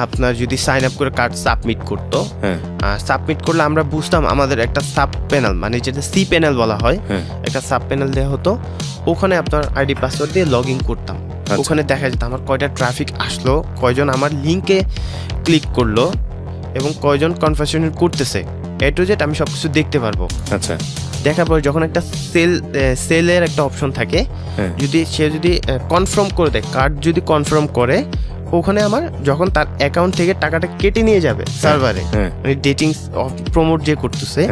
আপনার যদি সাইন আপ করে কার্ড সাবমিট করতো, সাবমিট করলে আমরা বুঝতাম আমাদের একটা সাব প্যানেল, মানে যেটা সি প্যানেল বলা হয়, একটা সাব প্যানেল দেওয়া হতো। ওখানে আপনার আইডি পাসওয়ার্ড দিয়ে লগ ইন করতাম। ওখানে দেখা যেত আমার কয়টা ট্রাফিক আসলো, কয়জন আমার লিঙ্কে ক্লিক করলো, এবং কয়জন কনভারসেশন করতেছে, এ টু জেড আমি সবকিছু দেখতে পারবো। আচ্ছা, দেখার পর যখন একটা সেলের একটা অপশন থাকে, যদি সে কনফার্ম করে দেয়, কার্ড যদি কনফার্ম করে, ওখানে আমার যখন তার অ্যাকাউন্ট থেকে টাকাটা কেটে নিয়ে যাবে সার্ভারে, মানে ডেটিং প্রমোট যে করতেছে,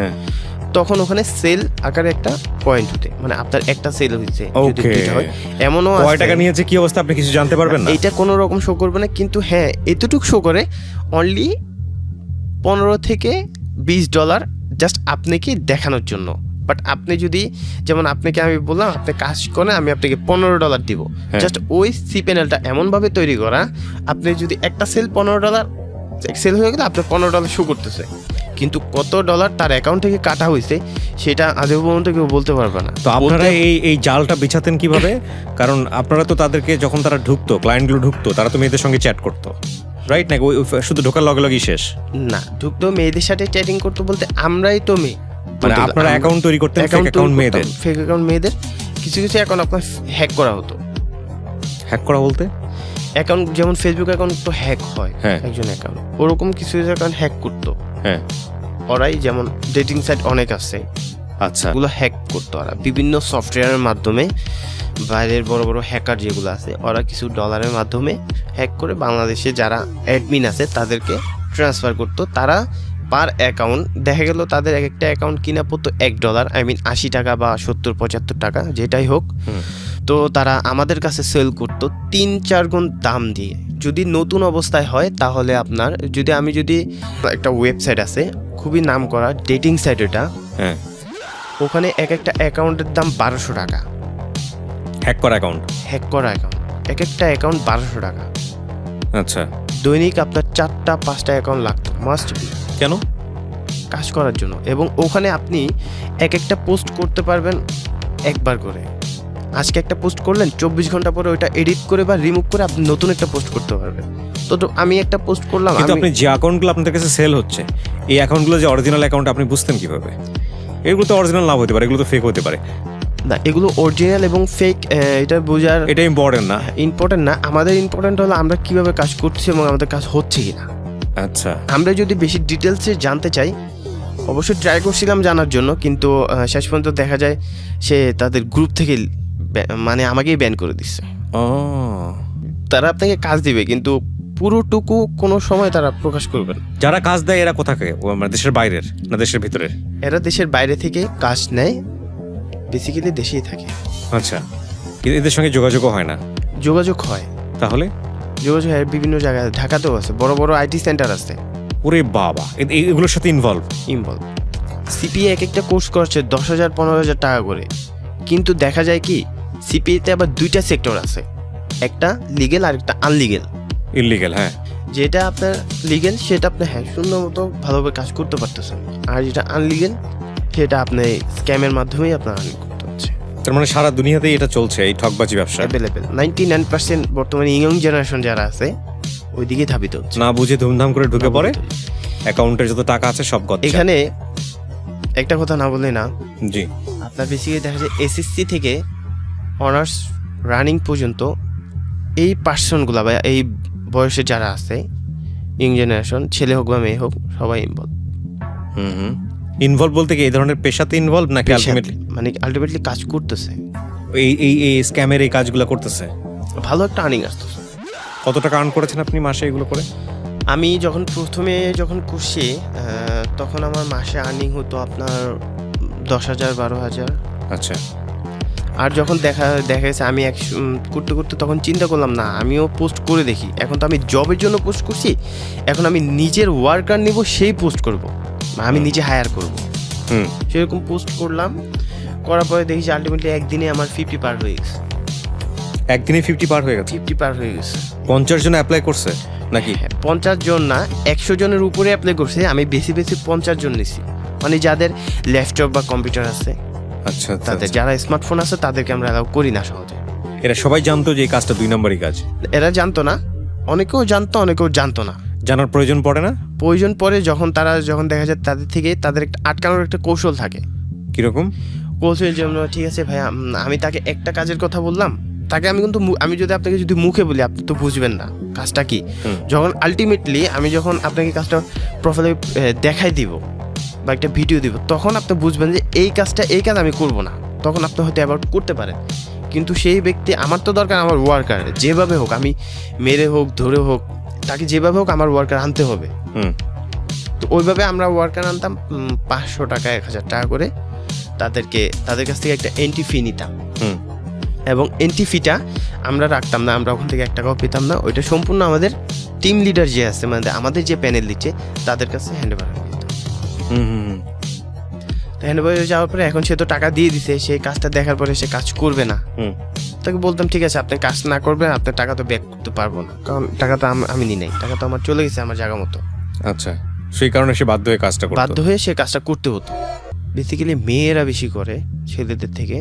তখন ওখানে সেল আকারে একটা পয়েন্ট হতে, মানে আপনার একটা সেল হয়েছে। এমনও কয় টাকা নিয়েছে, কি অবস্থা, আপনি কিছু জানতে পারবেন না। এটা কোনো রকম শো করবে না, কিন্তু হ্যাঁ এতটুকু শো করে, অনলি $15 থেকে $20 জাস্ট আপনাকে দেখানোর জন্য। বাট আপনি যদি, যেমন আপনাকে আমি বললাম আপনি কাজ করেন, আমি আপনাকে $15 দিব, জাস্ট ওই সি প্যানেলটা এমনভাবে তৈরি করা, আপনি যদি একটা সেল $15 সেল হয়ে গেলে আপনার $15 শো করতেছে, কিন্তু কত ডলার তার অ্যাকাউন্ট থেকে কাটা হয়েছে সেটা আজও পর্যন্ত কেউ বলতে পারবে না। তো আপনারা এই জালটা বিছাতেন কিভাবে? কারণ আপনারা তো তাদেরকে, যখন তারা ঢুকতো, ক্লায়েন্টগুলো ঢুকতো, তারা তো মেয়েদের সঙ্গে চ্যাট করতো, রাইট? নাকি শুধু ঢোকার লগে লগেই শেষ? না, ঢুকতো, মেয়েদের সাথে চ্যাটিং করতো, বলতে আমরাই তো মেয়ে, মানে আপনারা অ্যাকাউন্ট তৈরি করতেন, ফেক অ্যাকাউন্ট মেয়েদের, ফেক অ্যাকাউন্ট মেয়েদের। কিছু অ্যাকাউন্ট আপনার হ্যাক করা হতো। হ্যাক করা বলতে? অ্যাকাউন্ট যেমন ফেসবুক অ্যাকাউন্ট তো হ্যাক হয় একজন অ্যাকাউন্ট, ওরকম কিছু অ্যাকাউন্ট হ্যাক করতো। ওরাই যেমন ডেটিং সাইট অনেক আছে, আচ্ছা, ওগুলো হ্যাক করতো ওরা বিভিন্ন সফটওয়্যারের মাধ্যমে। বাইরের বড় বড় হ্যাকার যেগুলো আছে, ওরা কিছু ডলারের মাধ্যমে হ্যাক করে বাংলাদেশে যারা অ্যাডমিন আছে তাদেরকে ট্রান্সফার করতো। তারা পার অ্যাকাউন্ট দেখা গেল তাদের এক একটা অ্যাকাউন্ট কিনা পড়তো $1, আই মিন 80 টাকা বা 70-75 টাকা, যেটাই হোক। তো তারা আমাদের কাছে সেল করতো 3-4 গুণ দাম দিয়ে। যদি নতুন অবস্থায় হয় তাহলে আপনার, আমি যদি একটা ওয়েবসাইট আছে খুবই নাম করা ডেটিং সাইট, এটা ওখানে এক একটা অ্যাকাউন্টের দাম 1200 টাকা। হ্যাক করা অ্যাকাউন্ট এক একটা অ্যাকাউন্ট 1200 টাকা। আচ্ছা, দৈনিক আপনার 4টা-5টা অ্যাকাউন্ট লাগতো, মাস্ট বি। কেন? কাজ করার জন্য। এবং ওখানে আপনি এক একটা পোস্ট করতে পারবেন একবার করে। আজকে একটা পোস্ট করলেন, 24 ঘন্টা পরে ওইটা এডিট করে বা রিমুভ করে আপনি নতুন একটা পোস্ট করতে পারবেন। তো আমি একটা পোস্ট করলাম, কিন্তু আপনি যে অ্যাকাউন্টগুলো আপনাদের কাছে সেল হচ্ছে, এই অ্যাকাউন্টগুলো যে অরিজিনাল অ্যাকাউন্ট, আপনি বুঝতেন কিভাবে? এগুলো তো অরিজিনাল না হতে পারে, এগুলো তো ফেক হতে পারে। না, এগুলো অরিজিনাল এবং ফেক এটা বোঝার, এটা ইম্পর্টেন্ট না। আমাদের ইম্পর্টেন্ট হলো আমরা কিভাবে কাজ করছি এবং আমাদের কাজ হচ্ছে কিনা। আচ্ছা, আমরা যদি বেশি ডিটেলসে জানতে চাই, অবশ্যই ট্রাই করছিলাম জানার জন্য, কিন্তু শেষ পর্যন্ত দেখা যায় সে তাদের গ্রুপ থেকে, মানে আমাকেই ব্যান করে দিচ্ছে। তারা আপনাকে কাজ দিবে, কিন্তু পুরোটুকু কোনো সময় তারা প্রকাশ করবে না। যারা কাজ দেয় এরা কোথাকে, দেশের বাইরের না দেশের ভিতরের? এরা দেশের বাইরে থেকে কাজ নেয়, বেসিক্যালি দেশেই থাকে। আচ্ছা, এদের সঙ্গে যোগাযোগও হয় না? যোগাযোগ হয়। তাহলে যোগাযোগ হয় বিভিন্ন জায়গায়, ঢাকাতেও আছে, বড় বড় আইটি সেন্টার আছে। ওরে বাবা, এগুলোর সাথে ইনভলভ। সিপিএ এক একটা কোর্স করছে 10,000-15,000 টাকা করে, কিন্তু দেখা যায় কি সিপিএতে আবার 2টা সেক্টর আছে, একটা লিগেল আর একটা আনলিগেল। ইললিগেল, হ্যাঁ। যেটা আপনার লিগেল সেটা আপনি হ্যাঁ সুন্দর মতো ভালোভাবে কাজ করতে পারতেছেন, আর যেটা আনলিগেল সেটা আপনি স্ক্যামের মাধ্যমেই আপনার আর্নিং করতে হচ্ছে। তার মানে সারা দুনিয়াতেই এটা চলছে, এই ঠকবাজি ব্যবসা অ্যাভেলেবেল 99% বর্তমানে ইয়ং জেনারেশন যারা আছে ওই দিকেই ধাবিত হচ্ছে, না বুঝে ধুমধাম করে ঢুকে পড়ে, অ্যাকাউন্টের যত টাকা আছে সব গচ্ছা। এখানে একটা কথা না বললে না, জি আপনার বেসিক্যালি দেখা যায় এসএসসি থেকে অনার্স রানিং পর্যন্ত এই পার্সনগুলো বা এই বয়সে যারা আছে ইয়ং জেনারেশন, ছেলে হোক বা মেয়ে হোক, সবাই ইনভলভ। ইনভলভ বলতে কি এই ধরনের পেশাতে ইনভলভ নাকি আলটিমেটলি মানে আলটিমেটলি কাজ করতেছে, এই এই এই স্ক্যামের এই কাজগুলো করতেছে? ভালো একটা আর্নিং আসতেছে। কত টাকা আর্ন করেছেন আপনি মাসে এগুলো করে? আমি প্রথমে যখন করছি তখন আমার মাসে আর্নিং হতো আপনার 10,000 12,000। আচ্ছা। আর যখন দেখা গেছে আমি করতে করতে তখন চিন্তা করলাম না আমিও পোস্ট করে দেখি, এখন তো আমি জবের জন্য পোস্ট করছি, এখন আমি নিজের ওয়ার্কার নিব, সেই পোস্ট করব, আমি নিজে হায়ার করব। সেরকম পোস্ট করলাম, করার পরে দেখি যে আলটিমেটলি একদিনে আমার 50 পার হয়ে গেছে। একদিনে 50 পার হয়ে গেছে? 50 পার হয়ে গেছে। 50 জন অ্যাপ্লাই করছে নাকি? 50 জন না, 100 জনের উপরে অ্যাপ্লাই করছে, আমি বেশি 50 জন নিছি, মানে যাদের ল্যাপটপ বা কম্পিউটার আছে। আচ্ছা, তাদের যারা স্মার্টফোন আছে তাদেরকে আমরা অ্যালাউ করি না সহজে। এরা সবাই জানতো যে এই কাজটা 2 নম্বরই কাজ? এরা জানতো না, অনেকেও জানতো অনেকেও জানতো না। জানার প্রয়োজন পড়ে না? প্রয়োজন পড়ে যখন দেখা যায় তাদের থেকে তাদের একটা আটকানোর একটা কৌশল থাকে। কিরকম কৌশল? যেমন ঠিক আছে ভাইয়া, আমি তাকে একটা কাজের কথা বললাম, তাকে আমি কিন্তু আমি যদি আপনাকে যদি মুখে বলি আপনি তো বুঝবেন না কাজটা কি। যখন আলটিমেটলি আমি যখন আপনাকে কাজটা প্রোফাইলে দেখাই দিব বা একটা ভিডিও দিব, তখন আপনি বুঝবেন যে এই কাজ আমি করব না, তখন আপনি হয়তো অ্যাভয়েড করতে পারেন। কিন্তু সেই ব্যক্তি, আমার তো দরকার আমার ওয়ার্কার, যেভাবে হোক, আমি মেরে হোক ধরে হোক, তাকে যেভাবে হোক আমার ওয়ার্কার আনতে হবে। তো ওইভাবে আমরা ওয়ার্কার আনতাম 500 টাকা 1,000 টাকা করে, তাদের কাছ থেকে একটা এন্ট্রি ফি নিতাম, এবং এন্ট্রি ফিটা আমরা রাখতাম না, আমরা ওখান থেকে 1 টাকাও পেতাম না। ওইটা সম্পূর্ণ আমাদের টিম লিডার যে আছে, মানে আমাদের যে প্যানেল দিচ্ছে তাদের কাছে হ্যান্ড ওভার হয়ে যেত। হ্যান্ড ওভার হয়ে যাওয়ার পরে এখন সে তো টাকা দিয়ে দিছে, সেই কাজটা দেখার পরে সে কাজ করবে না, তাকে বলতাম ঠিক আছে আপনি কাজ না করবেন, আপনার টাকা তো ব্যাক করতে পারবো না, কারণ টাকা তো আমি নিই নাই, টাকা তো আমার চলে গেছে আমার জায়গা মতো। আচ্ছা, সেই কারণে সে বাধ্য হয়ে কাজটা করতে, বাধ্য হয়ে সে কাজটা করতে হতো। বেসিক্যালি মেয়েরা বেশি করে ছেলেদের থেকে।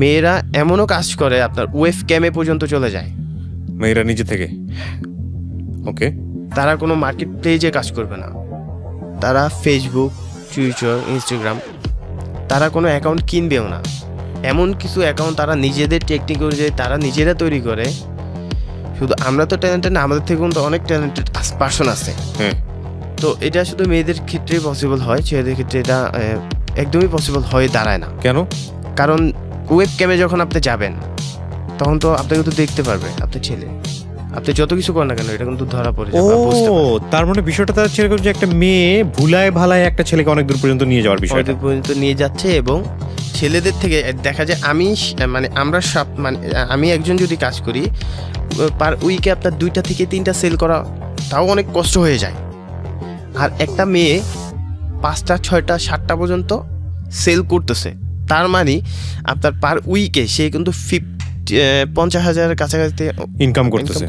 মেয়েরা এমনও কাজ করে আপনার ওয়েব ক্যামে পর্যন্ত চলে যায়, মেয়েরা নিজে থেকে। ওকে। তারা কোনো মার্কেট প্লেসে কাজ করবে না, তারা ফেসবুক, টুইটার, ইনস্টাগ্রাম, তারা কোনো অ্যাকাউন্ট কিনবেও না। এমন কিছু অ্যাকাউন্ট তারা নিজেদের টেকনিক অনুযায়ী তারা নিজেরা তৈরি করে। শুধু আমরা তো ট্যালেন্টেড না, আমাদের থেকে কিন্তু অনেক ট্যালেন্টেড পার্সন আছে। তো এটা শুধু মেয়েদের ক্ষেত্রে পসিবল হয়, ছেলেদের ক্ষেত্রে এটা একদমই পসিবল হয়ে দাঁড়ায় না। কেন? কারণ ওয়েব ক্যামে যখন আপনি যাবেন তখন তো আপনাকে তো দেখতে পারবে আপনার ছেলে, আপনি যত কিছু করেন না কেন এটা কিন্তু ধরা পড়ে যাবে। তার মানে বিষয়টা তার ছেলে যে একটা মেয়ে ভুলায় ভালায় একটা ছেলেকে অনেক দূর পর্যন্ত নিয়ে যাওয়ার বিষয়, অনেক পর্যন্ত নিয়ে যাচ্ছে। এবং ছেলেদের থেকে দেখা যায় আমি একজন যদি কাজ করি পার উইকে আপনার 2টা থেকে 3টা সেল করা তাও অনেক কষ্ট হয়ে যায়, আর একটা মেয়ে 5টা 6টা 7টা পর্যন্ত সেল করতেছে, তার মানে আপনার পার উইকে সে কিন্তু 50,000 কাছাকাছি ইনকাম করতেছে,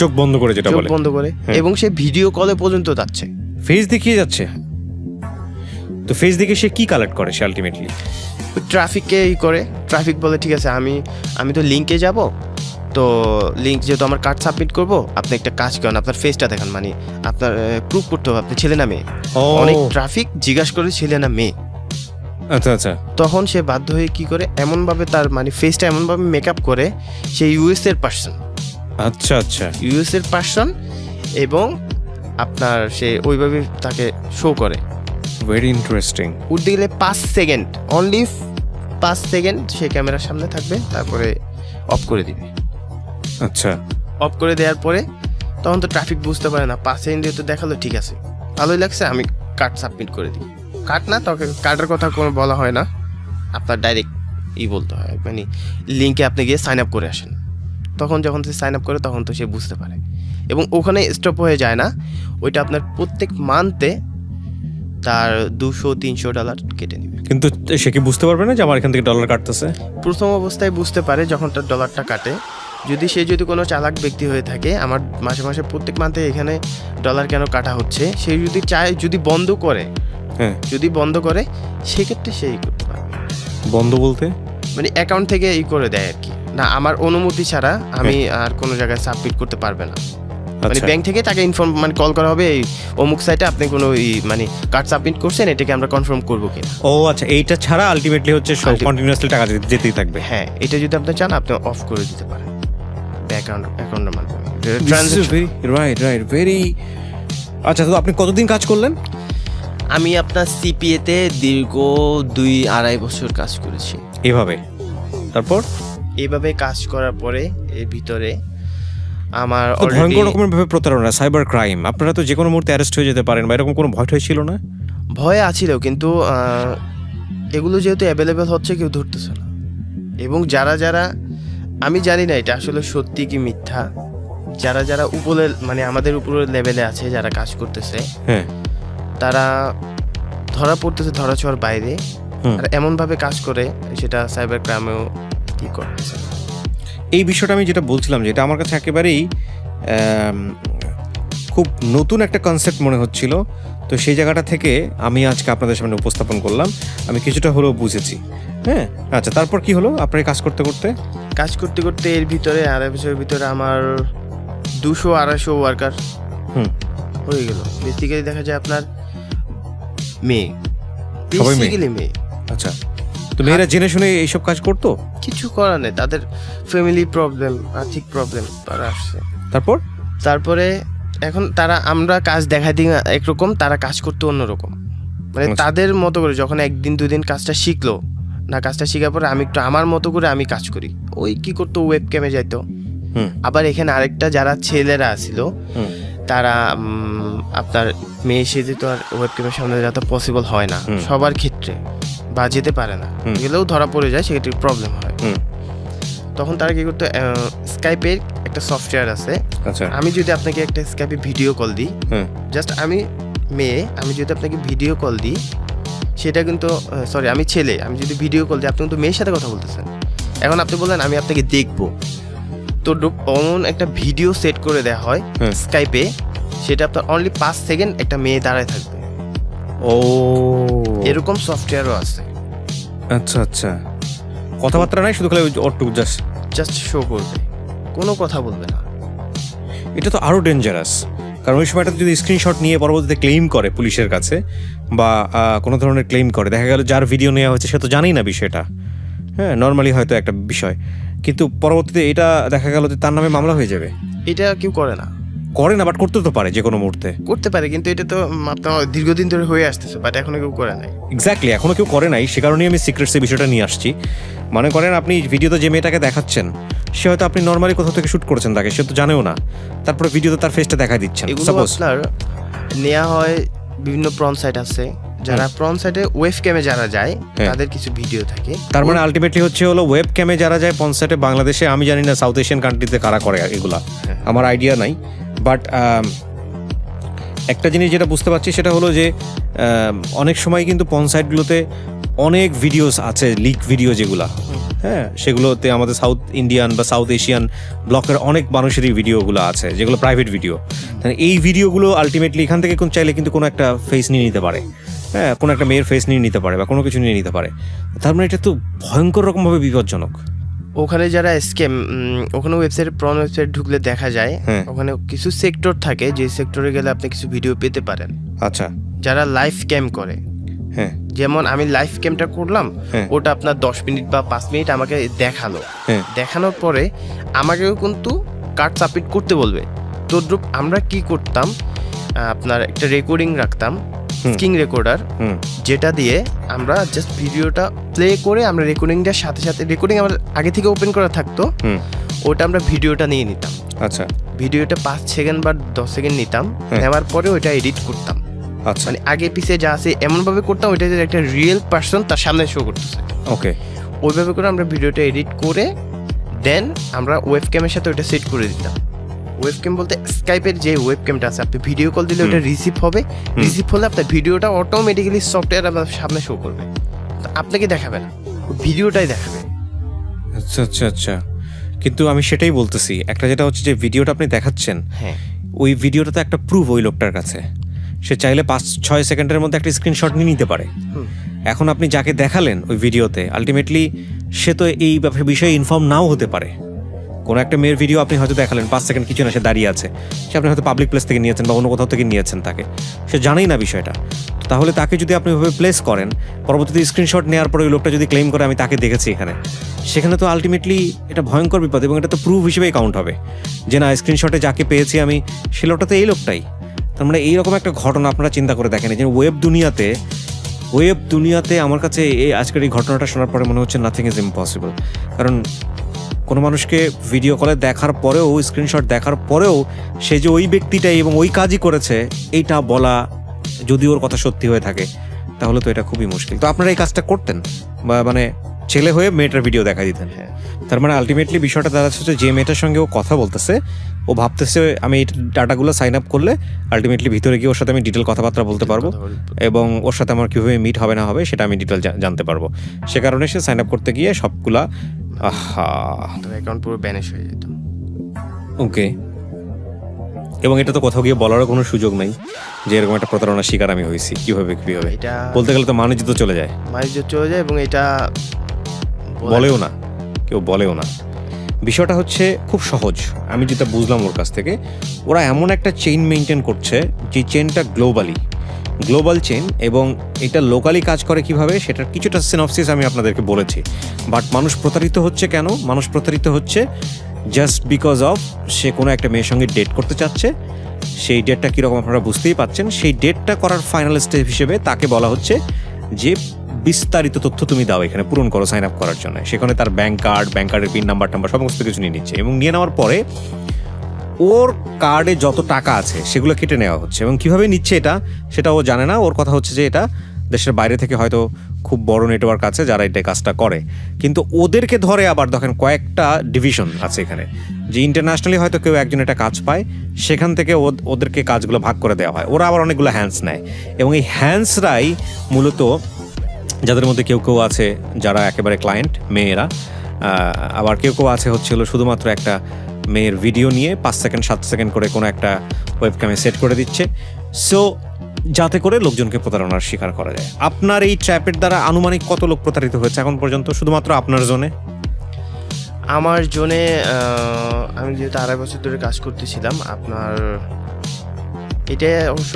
চোখ বন্ধ করে, যেটা বলে বন্ধ করে। এবং সে ভিডিও কলে পর্যন্ত যাচ্ছে, ফেস দেখিয়ে যাচ্ছে। তো ফেস দেখে সে কি কালেক্ট করে? সে আলটিমেটলি ট্রাফিককে করে, ট্রাফিক বলে ঠিক আছে আমি তো লিঙ্কে যাব, তো লিঙ্ক যেহেতু আমার কার্ড সাবমিট করবো, আপনি একটা কাজ করেন আপনার ফেসটা দেখান, মানে আপনার প্রুফ করতে হবে আপনি ছেলে না মেয়ে। অনেক ট্রাফিক জিজ্ঞাসা করে ছেলে না মেয়ে। আচ্ছা আচ্ছা। তখন সে বাধ্য হয়ে কি করে এমনভাবে তার মানে ফেসটা এমনভাবে মেকআপ করে সে ইউএস এর পার্সন। আচ্ছা আচ্ছা, ইউএস এর পার্সন, এবং আপনার সে ওইভাবে তাকে শো করে। Very interesting. উঠতে গেলে 5 সেকেন্ড, অনলি 5 সেকেন্ড সে ক্যামেরার সামনে থাকবে, তারপরে অফ করে দিবে। আচ্ছা, অফ করে দেওয়ার পরে তখন তো ট্রাফিক বুঝতে পারে না, 5 সেকেন্ড দিয়ে তো দেখালো ঠিক আছে ভালোই লাগছে, আমি কার্ড সাবমিট করে দিই। কার্ড না, তখন কার্ডের কথা কোনো বলা হয় না, আপনার ডাইরেক্ট বলতে হয়, মানে লিঙ্কে আপনি গিয়ে সাইন আপ করে আসেন। তখন যখন সে সাইন আপ করে তখন তো সে বুঝতে পারে, এবং ওখানে স্টপ হয়ে যায় না, ওইটা আপনার প্রত্যেক মান্থে তার $200-300 কেটে নেবে। কিন্তু সে কি বুঝতে পারবে না যে আমার এখান থেকে ডলার কাটতেছে? প্রথম অবস্থায় বুঝতে পারে যখন তার ডলারটা কাটে, যদি সে যদি কোনো চালাক ব্যক্তি হয়ে থাকে, আমার মাসে মাসে প্রত্যেক মান্থে এখানে ডলার কেন কাটা হচ্ছে, সে যদি চায় যদি বন্ধ করে, হ্যাঁ যদি বন্ধ করে সেক্ষেত্রে সেই করতে পারবে। বন্ধ বলতে মানে অ্যাকাউন্ট থেকে এই করে দেয় আর কি, না আমার অনুমতি ছাড়া আমি আর কোনো জায়গায় সাবমিট করতে পারবে না। মানে আচ্ছা ব্যাংক থেকে তাকে ইনফর্ম মানে কল করা হবে, এই অমুক সাইটে আপনি কোনো মানে কার্ড সাবমিট করছেন, এটাকে আমরা কনফার্ম করবো কিনা। ও আচ্ছা, এইটা ছাড়া আলটিমেটলি হচ্ছে কন্টিনিউয়াসলি টাকা যেতেই থাকবে। হ্যাঁ, এটা যদি আপনি চান আপনি অফ করে দিতে পারেন অ্যাকাউন্টের মাধ্যমে। Right very. আচ্ছা, তো আপনি কতদিন কাজ করলেন? আমি আপনার সিপিএতে দীর্ঘ 2-2.5 বছর কাজ করেছি এভাবে। তারপর এইভাবে কাজ করার পরে এর ভিতরে আমার তো ভয়ঙ্কর রকমের ভাবে প্রতারণা, সাইবার ক্রাইম, আপনারা তো যে কোনো মুহূর্তে অ্যারেস্ট হয়ে যেতে পারেন, বা এরকম কোনো ভয় ছিল না? ভয় আছিল, কিন্তু এগুলো যেহেতু অ্যাভেলেবেল হচ্ছে কেউ ধরতেছে না। এবং যারা যারা, আমি জানি না এটা আসলে সত্যি কি মিথ্যা, যারা যারা উপরে মানে আমাদের উপরের লেভেলে আছে যারা কাজ করতেছে, হ্যাঁ তারা ধরা পড়তেছে ধরা ছোঁয়ার বাইরে, আর এমনভাবে কাজ করে সেটা সাইবার ক্রাইমেও কি করতেছে। এই বিষয়টা আমি যেটা বলছিলাম, যে এটা আমার কাছে একেবারেই খুব নতুন একটা কনসেপ্ট মনে হচ্ছিল, তো সেই জায়গাটা থেকে আমি আজকে আপনাদের সামনে উপস্থাপন করলাম, আমি কিছুটা হলেও বুঝেছি। হ্যাঁ আচ্ছা, তারপর কি হলো আপনার কাজ করতে করতে? এর ভিতরে 2.5 বছরের ভিতরে আমার 200-250 ওয়ার্কার হয়ে গেল। বেসিক্যালি দেখা যায় আপনার মেয়ে, সবাই মেয়ে? বেসিক্যালি মেয়ে। আচ্ছা, তো মেয়েরা জেনে শুনে এইসব কাজ করতো? কিছু করার নেই, তাদের ফ্যামিলি প্রবলেম, আর্থিক প্রবলেম, তারা আসছে। তারপরে এখন তারা, আমরা কাজ দেখাই দিই একরকম, তারা কাজ করতে অন্যরকম, মানে তাদের মতো করে। যখন 1-2 দিন কাজটা শিখলো না, কাজটা শেখার পরে আমি একটু আমার মতো করে আমি কাজ করি। ওই কি করতো, ওয়েব ক্যামে যাইতো। আবার এখানে আরেকটা যারা ছেলেরা ছিল, তারা আপনার মেয়ে সেজে তো আর ওয়েব ক্যামের সামনে যাওয়া পসিবল হয় না সবার ক্ষেত্রে, বা যেতে পারে না, গেলেও ধরা পড়ে যায়, সেক্ষেত্রে প্রবলেম হয়। তখন তারা কি করতো, স্কাইপের একটা সফটওয়্যার আছে, আমি যদি আপনাকে একটা স্কাইপে ভিডিও কল দিই, জাস্ট আমি মেয়ে, আমি যদি আপনাকে ভিডিও কল দিই, সেটা কিন্তু সরি আমি ছেলে, আমি যদি ভিডিও কল দিই, আপনি কিন্তু মেয়ের সাথে কথা বলতেছেন। এখন আপনি বললেন আমি আপনাকে দেখবো, তো অমন একটা ভিডিও সেট করে দেওয়া হয় স্কাইপে, সেটা আপনার অনলি 5 সেকেন্ড একটা মেয়ে দাঁড়ায় থাকবে। ও, এরকম সফটওয়্যারও আছে। আচ্ছা আচ্ছা, কথাবার্তা নাই, শুধু খালি অটুকু জাস্ট শো করবে, কোনো কথা বলবে না। এটা তো আরো ডেঞ্জারাস, কারণ ওই সময়টা যদি স্ক্রিনশট নিয়ে পরবর্তীতে ক্লেম করে পুলিশের কাছে, বা কোনো ধরনের ক্লেম করে, দেখা গেল যার ভিডিও নেওয়া হয়েছে সে তো জানেই না বিষয়টা। হ্যাঁ, নর্মালি হয়তো একটা বিষয়, কিন্তু পরবর্তীতে এটা দেখা গেল যে তার নামে মামলা হয়ে যাবে। এটা কেউ করে না, বাট করতে তো পারে, যে কোনো মুহূর্তে করতে পারে, কিন্তু এটা তো আপনার দীর্ঘদিন ধরে হয়ে আসতেছে, বাট এখনো কেউ করে নাই। এক্স্যাক্টলি, এখনো কেউ করে নাই, সে কারণেই আমি সিক্রেটস এই বিষয়টা নিয়ে আসছি। মনে করেন আপনি ভিডিওতে যে মেয়েটাকে দেখাচ্ছেন, সে হয়তো আপনি নর্মালি কোথাও থেকে শুট করেছেন তাকে, সে তো জানেও না, তারপরে ভিডিওতে তার ফেসটা দেখা দিচ্ছেন। সাপোজ আপনার নেওয়া হয় বিভিন্ন প্রন সাইট আছে, যারা প্রন সাইটে ওয়েব ক্যামে যারা যায় তাদের কিছু ভিডিও থাকে। তার মানে আলটিমেটলি হচ্ছে হলো ওয়েব ক্যামে যারা যায় প্রন সাইটে, বাংলাদেশে আমি জানি না সাউথ এশিয়ান কান্ট্রিতে কারা করে এগুলা, আমার আইডিয়া নাই। বাট একটা জিনিস যেটা বুঝতে পারছি সেটা হলো যে অনেক সময় কিন্তু পর্ন সাইটগুলোতে অনেক ভিডিওস আছে, লিক ভিডিও যেগুলা, হ্যাঁ, সেগুলোতে আমাদের সাউথ ইন্ডিয়ান বা সাউথ এশিয়ান ব্লকের অনেক মানুষেরই ভিডিওগুলো আছে, যেগুলো প্রাইভেট ভিডিও। এই ভিডিওগুলো আলটিমেটলি এখান থেকে চাইলে কিন্তু কোনো একটা ফেস নিয়ে নিতে পারে, হ্যাঁ, কোনো একটা মেয়ের ফেস নিয়ে নিতে পারে, বা কোনো কিছু নিয়ে নিতে পারে। তার মানে এটা তো ভয়ঙ্কর রকমভাবে বিপজ্জনক। ওখানে যারা স্ক্যাম, ওখানে ওয়েবসাইট, প্রন ওয়েবসাইট ঢুকলে দেখা যায় ওখানে কিছু সেক্টর থাকে, যে সেক্টরে গেলে আপনি কিছু ভিডিও পেতে পারেন। আচ্ছা, যারা লাইভ ক্যাম করে, হ্যাঁ, যেমন আমি লাইভ ক্যামটা করলাম, ওটা আপনার 10 মিনিট বা 5 মিনিট আমাকে দেখালো, দেখানোর পরে আমাকেও কিন্তু কার্ড সাবমিট করতে বলবে। তো আমরা কি করতাম, আপনার একটা রেকর্ডিং রাখতাম, স্ক্রিন রেকর্ডার, যেটা দিয়ে আমরা জাস্ট ভিডিওটা প্লে করে আমরা রেকর্ডিংটার সাথে সাথে, রেকর্ডিং আমার আগে থেকে ওপেন করা থাকতো, ওটা আমরা ভিডিওটা নিয়ে নিতাম। আচ্ছা, ভিডিওটা 5 সেকেন্ড বা 10 সেকেন্ড নিতাম, নেওয়ার পরে ওইটা এডিট করতাম। আচ্ছা, মানে আগে পিছিয়ে যা আছে এমনভাবে করতাম ওইটা যে একটা রিয়েল পার্সন তার সামনে শো করতেছে। ওকে, ওইভাবে করে আমরা ভিডিওটা এডিট করে দেন আমরা ওয়েব ক্যামের সাথে ওইটা সেট করে দিতাম। ওয়েব ক্যাম বলতে স্কাইপের যে ওয়েব ক্যামটা আছে, আপনি ভিডিও কল দিলে ওটা রিসিভ হবে, রিসিভ হলে আপনার ভিডিওটা অটোমেটিক্যালি সফটওয়্যার আপনার সামনে শো করবে, আপনাকে দেখাবে না, ভিডিওটাই দেখাবে। আচ্ছা আচ্ছা আচ্ছা, কিন্তু আমি সেটাই বলতেছি, একটা যেটা হচ্ছে যে ভিডিওটা আপনি দেখাচ্ছেন, হ্যাঁ ওই ভিডিওটা তো একটা প্রুফ ওই লোকটার কাছে, সে চাইলে 5-6 সেকেন্ডের মধ্যে একটা স্ক্রিনশট নিয়ে নিতে পারে। এখন আপনি যাকে দেখালেন ওই ভিডিওতে, আলটিমেটলি সে তো এই বিষয়ে ইনফর্ম নাও হতে পারে। কোনো একটা মেয়ের ভিডিও আপনি হয়তো দেখালেন, 5 সেকেন্ড কিছু না, সে দাঁড়িয়ে আছে, সে আপনি হয়তো পাবলিক প্লেস থেকে নিয়েছেন বা অন্য কোথাও থেকে নিয়েছেন, তাকে সে জানেই না বিষয়টা। তাহলে তাকে যদি আপনি ওইভাবে প্লেস করেন, পরবর্তীতে স্ক্রিনশট নেওয়ার পরে ওই লোকটা যদি ক্লেম করে আমি তাকে দেখেছি এখানে, সেখানে তো আলটিমেটলি এটা ভয়ঙ্কর বিপদ, এবং এটা তো প্রুফ হিসেবেই কাউন্ট হবে যে না, স্ক্রিনশটে যাকে পেয়েছি আমি সে লোকটা তো এই লোকটাই। তার মানে এইরকম একটা ঘটনা আপনারা চিন্তা করে দেখেন যে ওয়েব দুনিয়াতে আমার কাছে এই আজকের এই ঘটনাটা শোনার পরে মনে হচ্ছে নাথিং ইজ ইম্পসিবল। কারণ কোনো মানুষকে ভিডিও কলে দেখার পরেও, স্ক্রিনশট দেখার পরেও সে যে ওই ব্যক্তিটাই এবং ওই কাজই করেছে এইটা বলা, যদি ওর কথা সত্যি হয়ে থাকে, তাহলে তো এটা খুবই মুশকিল। তো আপনারা এই কাজটা করতেন বা মানে ছেলে হয়ে মেয়েটার ভিডিও দেখা দিতেন? হ্যাঁ। তার মানে আলটিমেটলি বিষয়টা দাঁড়াচ্ছে হচ্ছে যে মেয়েটার সঙ্গে ও কথা বলতেছে, ও ভাবতেছে আমি এই ডাটাগুলো সাইন আপ করলে আলটিমেটলি ভিতরে গিয়ে ওর সাথে আমি ডিটেল কথাবার্তা বলতে পারবো এবং ওর সাথে আমার কীভাবে মিট হবে না হবে সেটা আমি ডিটেল জানতে পারবো। সে কারণে সে সাইন আপ করতে গিয়ে সবগুলা অ্যাকাউন্ট পুরো ব্যানিশ হয়ে যেত। ওকে, এবং এটা তো কোথাও গিয়ে বলারও কোনো সুযোগ নাই যে এরকম একটা প্রতারণার শিকার আমি হয়েছি। কিভাবে এটা বলতে গেলে তো মানুষ তো চলে যায়, এবং এটা বলেও না, কেউ বলেও না। বিষয়টা হচ্ছে খুব সহজ, আমি যেটা বুঝলাম ওর কাছ থেকে, ওরা এমন একটা চেইন মেনটেন করছে যে চেইনটা গ্লোবাল চেইন, এবং এটা লোকালি কাজ করে কিভাবে সেটার কিছুটা সিনপসিস আমি আপনাদেরকে বলেছি। বাট মানুষ প্রতারিত হচ্ছে কেন? মানুষ প্রতারিত হচ্ছে জাস্ট বিকজ অফ সে কোনো একটা মেয়ের সঙ্গে ডেট করতে চাচ্ছে। সেই ডেটটা কীরকম আপনারা বুঝতেই পাচ্ছেন। সেই ডেটটা করার ফাইনাল স্টেপ হিসেবে তাকে বলা হচ্ছে যে বিস্তারিত তথ্য তুমি দাও, এখানে পূরণ করো সাইন আপ করার জন্য। সেখানে তার ব্যাংক কার্ডের পিন নাম্বার সমস্ত কিছু নিয়ে নিচ্ছে, এবং নিয়ে নেওয়ার পরে ওর কার্ডে যত টাকা আছে সেগুলো কেটে নেওয়া হচ্ছে। এবং কিভাবে নিচ্ছে সেটা ও জানে না। ওর কথা হচ্ছে যে এটা দেশের বাইরে থেকে হয়তো খুব বড় নেটওয়ার্ক আছে যারা এটা কাজটা করে, কিন্তু ওদেরকে ধরে আবার দেখেন কয়েকটা ডিভিশন আছে এখানে, যে ইন্টারন্যাশনালি হয়তো কেউ একজন এটা কাজ পায়, সেখান থেকে ওদেরকে কাজগুলো ভাগ করে দেওয়া হয়। ওরা আবার অনেকগুলো হ্যান্ডস নেয়, এবং এই হ্যান্ডসরাই মূলত, যাদের মধ্যে কেউ আছে যারা একেবারে ক্লায়েন্ট মেয়েরা, আবার কেউ আছে শুধুমাত্র একটা মেয়ের ভিডিও নিয়ে 5 সেকেন্ড 7 সেকেন্ড করে কোনো একটা ওয়েবক্যামে সেট করে দিচ্ছে, সো যাতে করে লোকজনকে প্রতারণার শিকার করা যায়। আপনার এই ট্র্যাপের দ্বারা আনুমানিক কত লোক প্রতারিত হয়েছে এখন পর্যন্ত, শুধুমাত্র আপনার জোনে? আমার জোনে আমি যেহেতু 2.5 বছর ধরে কাজ করতেছিলাম, আপনার এটা অবশ্য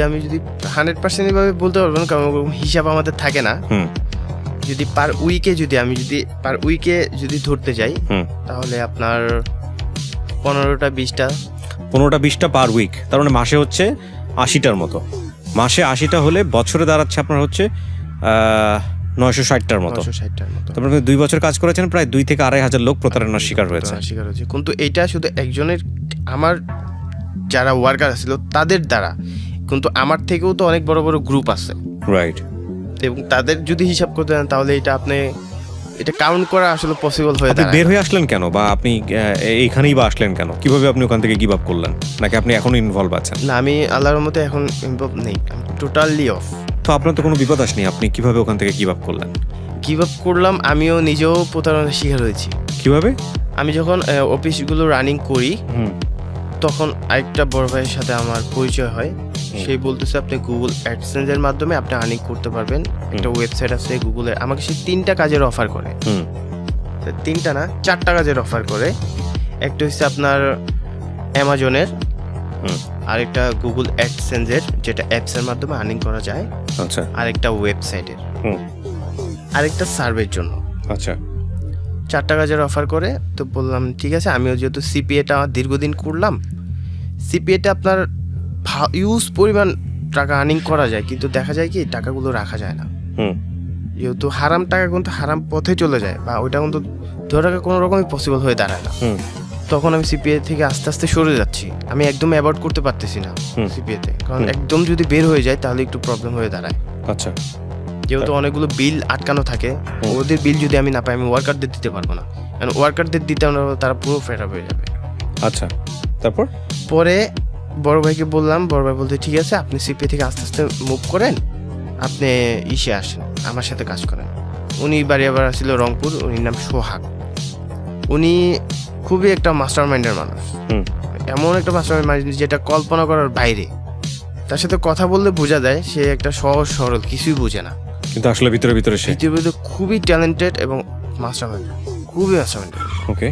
আমি যদি 100% ভাবে বলতে পারবো না, কারণ হিসাব আমাদের থাকে না। যদি পার উইকে যদি ধরতে যাই, তাহলে আপনার 15টা-20টা পার উইক। তার মানে মাসে হচ্ছে 80টার মতো। মাসে 80টা হলে বছরে দাঁড়াচ্ছে আপনার হচ্ছে 960টার মতো। তারপরে 2 বছর কাজ করেছেন, প্রায় 2 থেকে 2,500 লোক প্রতারণার শিকার হয়েছে। কিন্তু এটা শুধু একজনের, আমার যারা ওয়ার্কার ছিল তাদের দ্বারা, কিন্তু আমার থেকেও তো অনেক বড় বড় গ্রুপ আছে, রাইট? এবং তাদের যদি হিসাব করতে দেন তাহলে এটা কাউন্ট করা আসলে পসিবল হয়ে দাঁড়ায়। আপনি বের হয়ে আসলেন কেন, বা আপনি এইখানেই বা আসলেন কেন? কিভাবে আপনি ওখান থেকে গিভ আপ করলেন, নাকি আপনি এখনো ইনভলভ আছেন? না, আমি আল্লাহর মতে এখন ইনভলভ নেই, আমি টোটালি অফ। তো আপনার তো কোনো বিপদ আসেনি, আপনি কিভাবে ওখান থেকে গিভ আপ করলেন? গিভ আপ করলাম, আমিও নিজেও প্রতারণার শিকার হয়েছি। কিভাবে? আমি যখন অফিসগুলো রানিং করি, তখন আরেকটা বড় ভাইয়ের সাথে আমার পরিচয় হয়। সেই বলতেছে আপনি গুগল অ্যাডসেন্সের মাধ্যমে আপনি আর্নিং করতে পারবেন, একটা ওয়েবসাইট আছে গুগলের। আমাকে সে 3টা কাজের অফার করে, 3টা না 4টা কাজের অফার করে। একটা হচ্ছে আপনার অ্যামাজনের, আরেকটা গুগল অ্যাডসেন্সের যেটা অ্যাপসের মাধ্যমে আর্নিং করা যায়, আচ্ছা, আরেকটা ওয়েবসাইটের, আরেকটা সার্ভের জন্য। আচ্ছা, 4টা কাজের অফার করে। তো বললাম ঠিক আছে, আমিও যেহেতু সিপিএটা দীর্ঘদিন করলাম, সিপিএটা আপনার ইউজ পরিমাণ টাকা আর্নিং করা যায়, কিন্তু দেখা যায় কি টাকাগুলো রাখা যায় না। যেহেতু হারাম টাকা কিন্তু হারাম পথে চলে যায়, বা ওইটা কিন্তু ধরে রাখা কোনো রকমই পসিবল হয়ে দাঁড়ায় না। তখন আমি সিপিএ থেকে আস্তে আস্তে সরে যাচ্ছি, আমি একদম অ্যাভয়েড করতে পারতেছি না সিপিএতে, কারণ একদম যদি বের হয়ে যায় তাহলে একটু প্রবলেম হয়ে দাঁড়ায়। আচ্ছা, যেহেতু অনেকগুলো বিল আটকানো থাকে, ওদের বিল যদি আমি না পাই আমি ওয়ার্কারদের দিতে পারবো না, কারণ ওয়ার্কারদের দিতে তারা পুরো ফেড আপ হয়ে যাবে। আচ্ছা, তারপর পরে বড় ভাইকে বললাম, বড় ভাই বলতে ঠিক আছে আপনি সিপিএ থেকে আস্তে আস্তে মুভ করেন, আপনি ইসে আসেন আমার সাথে কাজ করেন। উনি বাড়ি আবার আসছিল রংপুর, উনির নাম সোহাগ। উনি খুবই একটা মাস্টার মাইন্ডের মানুষ, এমন একটা মাস্টার মাইন্ড যেটা কল্পনা করার বাইরে। তার সাথে কথা বললে বোঝা যায় সে একটা সহজ সরল, কিছুই বোঝে না, কিন্তু আসলে ভিতরে ভিতরে সে খুবই ট্যালেন্টেড এবং মাস্টার মাইন্ড, খুবই মাস্টার মাইন্ড। ওকে।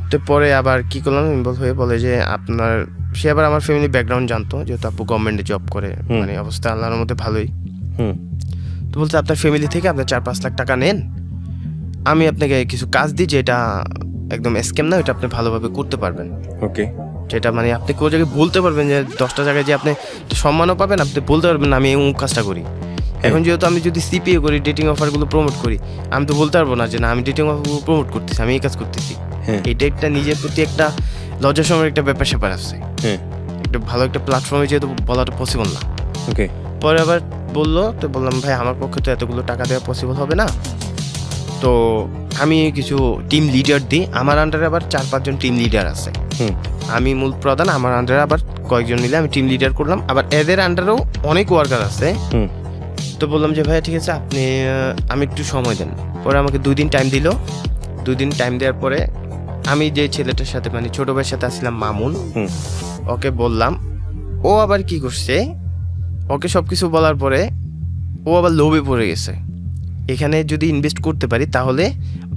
তো পরে আবার কি করলাম, ইনভলভ হয়ে বলে যে আপনার, সে আবার আমার ফ্যামিলি ব্যাকগ্রাউন্ড জানতো, যেহেতু আপু গভর্নমেন্টে জব করে, মানে অবস্থা আল্লাহর মধ্যে ভালোই। তো বলতে আপনার ফ্যামিলি থেকে আপনি 4-5 লাখ টাকা নেন, আমি আপনাকে কিছু কাজ দিই যেটা একদম স্ক্যাম না, ওটা আপনি ভালোভাবে করতে পারবেন। ওকে। যেটা মানে আপনি কোনো জায়গায় বলতে পারবেন যে 10টা জায়গায় যে আপনি সম্মানও পাবেন, আপনি বলতে পারবেন আমি এই কাজটা করি। এখন যেহেতু আমি যদি সিপিএ করি, ডেটিং অফারগুলো প্রমোট করি, আমি তো বলতে পারবো না যে না আমি ডেটিং অফারগুলো প্রমোট করতেছি, আমি এই কাজ করতেছি। এটা একটা নিজের প্রতি একটা লজ্জা সময়ের একটা ব্যাপার স্যাপার আছে। একটা ভালো একটা প্ল্যাটফর্মে যেহেতু বলাটা পসিবল না। ওকে। পরে আবার বললো, তো বললাম ভাই আমার পক্ষে তো এতগুলো টাকা দেওয়া পসিবল হবে না, তো আমি কিছু টিম লিডার দিই, আমার আন্ডারে আবার 4-5 জন টিম লিডার আছে, আমি মূল প্রধান, আমার আন্ডারে আবার কয়েকজন মিলে আমি টিম লিডার করলাম, আবার এদের আন্ডারেও অনেক ওয়ার্কার আছে। তো বললাম যে ভাই ঠিক আছে আপনি আমি একটু সময় দেন। পরে আমাকে 2 দিন টাইম দিল। 2 দিন টাইম দেওয়ার পরে আমি যে ছেলেটার সাথে মানে ছোট ভাইয়ের সাথে আসছিলাম মামুন, ওকে বললাম, ও আবার কি করছে, ওকে সবকিছু বলার পরে ও আবার লোভে পড়ে গেছে, এখানে যদি ইনভেস্ট করতে পারি তাহলে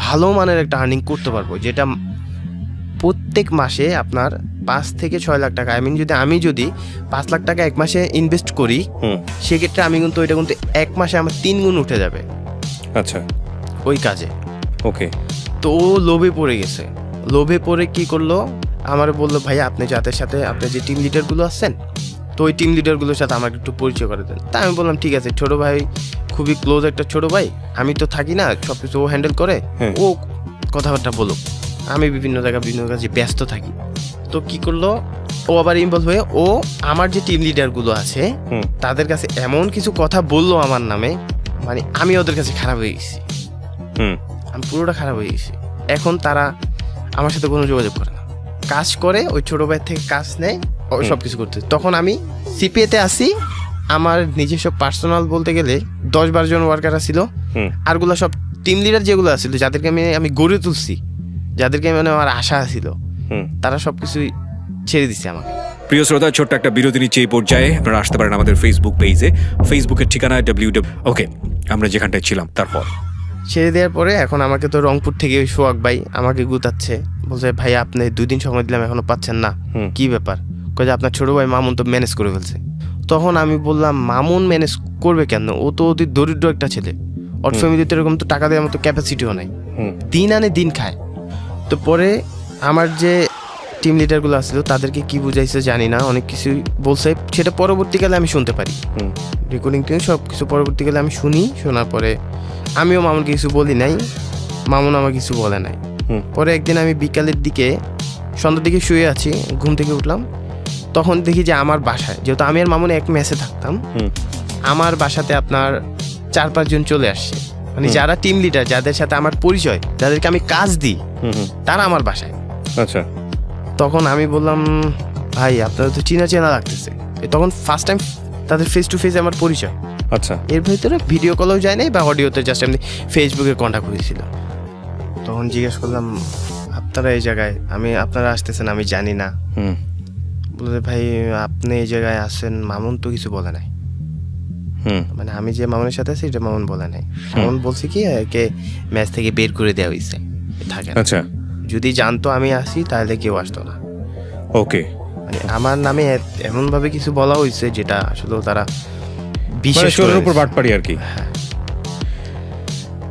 ভালো মানের একটা আর্নিং করতে পারবো, যেটা প্রত্যেক মাসে আপনার 5 থেকে 6 লাখ টাকা, আমি যদি 5 লাখ টাকা এক মাসে ইনভেস্ট করি, সেক্ষেত্রে আমি কিন্তু ওইটা কিন্তু এক মাসে আমার 3 গুণ উঠে যাবে। আচ্ছা। ওই কাজে। ওকে। তো ও লোভে পড়ে গেছে, লোভে পড়ে কি করলো, আমার বললো ভাই আপনি যাদের সাথে আপনার যে টিম লিডারগুলো আছেন, তো ওই টিম লিডারগুলোর সাথে আমাকে একটু পরিচয় করে দেন। তা আমি বললাম ঠিক আছে, ছোট ভাই খুবই ক্লোজ একটা ছোট ভাই, আমি তো থাকি না, সব কিছু ও হ্যান্ডেল করে, ও কথাবার্তা বলুক, আমি বিভিন্ন জায়গায় বিভিন্ন কাজে ব্যস্ত থাকি। তো কি করলো, ও আবার ইনভলভ হয়ে ও আমার যে টিম লিডারগুলো আছে তাদের কাছে এমন কিছু কথা বললো আমার নামে, মানে আমি ওদের কাছে খারাপ হয়ে গেছি, আমি পুরোটা খারাপ হয়ে গেছি। এখন তারা আমার সাথে কোনো যোগাযোগ করে না, কাজ করে ওই ছোট ভাইয়ের থেকে কাজ নেয়, ওই সব কিছু করতে। তখন আমি সিপিএতে আসি, আমার নিজস্ব পার্সোনাল বলতে গেলে 10-12 জন ওয়ার্কার ছিল, আরগুলো সব টিম লিডার যেগুলো আছিল, যাদেরকে আমি গড়ে তুলছি, যাদেরকে মানে আমার আশা ছিল, তারা সবকিছুই ছেড়ে দিচ্ছে আমাকে। প্রিয় শ্রোতা, ছোট্ট একটা বিরতি নিচ্ছে এই পর্যায়ে। আপনারা আসতে পারেন আমাদের ফেসবুক পেজে, ফেসবুকের ঠিকানা ওকে, আমরা যেখানটায় ছিলাম। তারপর ছেড়ে দেওয়ার পরে এখন আমাকে তো রংপুর থেকে ওই সোহাগ ভাই আমাকে গুতাচ্ছে, বলছে ভাই আপনি 2 দিন সময় দিলাম এখনো পাচ্ছেন না, কি ব্যাপার? কয়ে যে আপনার ছোট ভাই মামুন তো ম্যানেজ করে ফেলছে। তখন আমি বললাম মামুন ম্যানেজ করবে কেন, ও তো অতি দরিদ্র একটা ছেলে, ওর ফ্যামিলিতে এরকম তো টাকা দেওয়ার মতো ক্যাপাসিটিও নাই, দিন আনে দিন খায়। তো পরে আমার যে টিম লিডারগুলো আসছিল তাদেরকে কি বুঝাইছে জানি না, অনেক কিছুই বলছে, সেটা পরবর্তীকালে আমি শুনতে পারি, রেকর্ডিং থেকে সব কিছু পরবর্তীকালে আমি শুনি। শোনার পরে আমিও মামুনকে কিছু বলি নাই, মামুন আমার কিছু বলে নাই। পরে একদিন আমি বিকালের দিকে, সন্ধ্যার দিকে শুয়ে আছি, ঘুম থেকে উঠলাম, তখন দেখি যে আমার বাসায়, যেহেতু আমি আর মামুন এক মেসে থাকতাম, আমার বাসাতে আপনার 4-5 জন চলে আসছে, মানে যারা টিম লিডার, যাদের সাথে আমার পরিচয়, যাদেরকে আমি কাজ দিই, তারা আমার বাসায়। আচ্ছা। তখন আমি বললাম ভাই আপনারা তো চেনা চেনা লাগতেছে, তখন ফার্স্ট টাইম তাদের ফেস টু ফেস আমার পরিচয়। আচ্ছা। এর ভিতরে ভিডিও কলও যায় নাই বা অডিওতে, জাস্ট এমনি ফেসবুকে কন্ট্যাক্ট হয়েছিল। তখন জিজ্ঞেস করলাম আপনারা এই জায়গায়, আপনারা আসতেছেন আমি জানি না। বলতে ভাই আপনি এই জায়গায় আসেন, মামুন তো কিছু বলে নাই, মানে আমি যে মামুনের সাথে আছি এটা মামুন বলে নাই। মামুন বলছে কি একে ম্যাচ থেকে বের করে দেওয়া হয়েছে, থাকে। আচ্ছা। যদি জানতো আমি আসি তাহলে কেউ আসতো না। ওকে। মানে আমার নামে এমন ভাবে কিছু বলা হয়েছে যেটা আসলে তারা বিশেষ করে উপর বাটপাড়ি আর কি।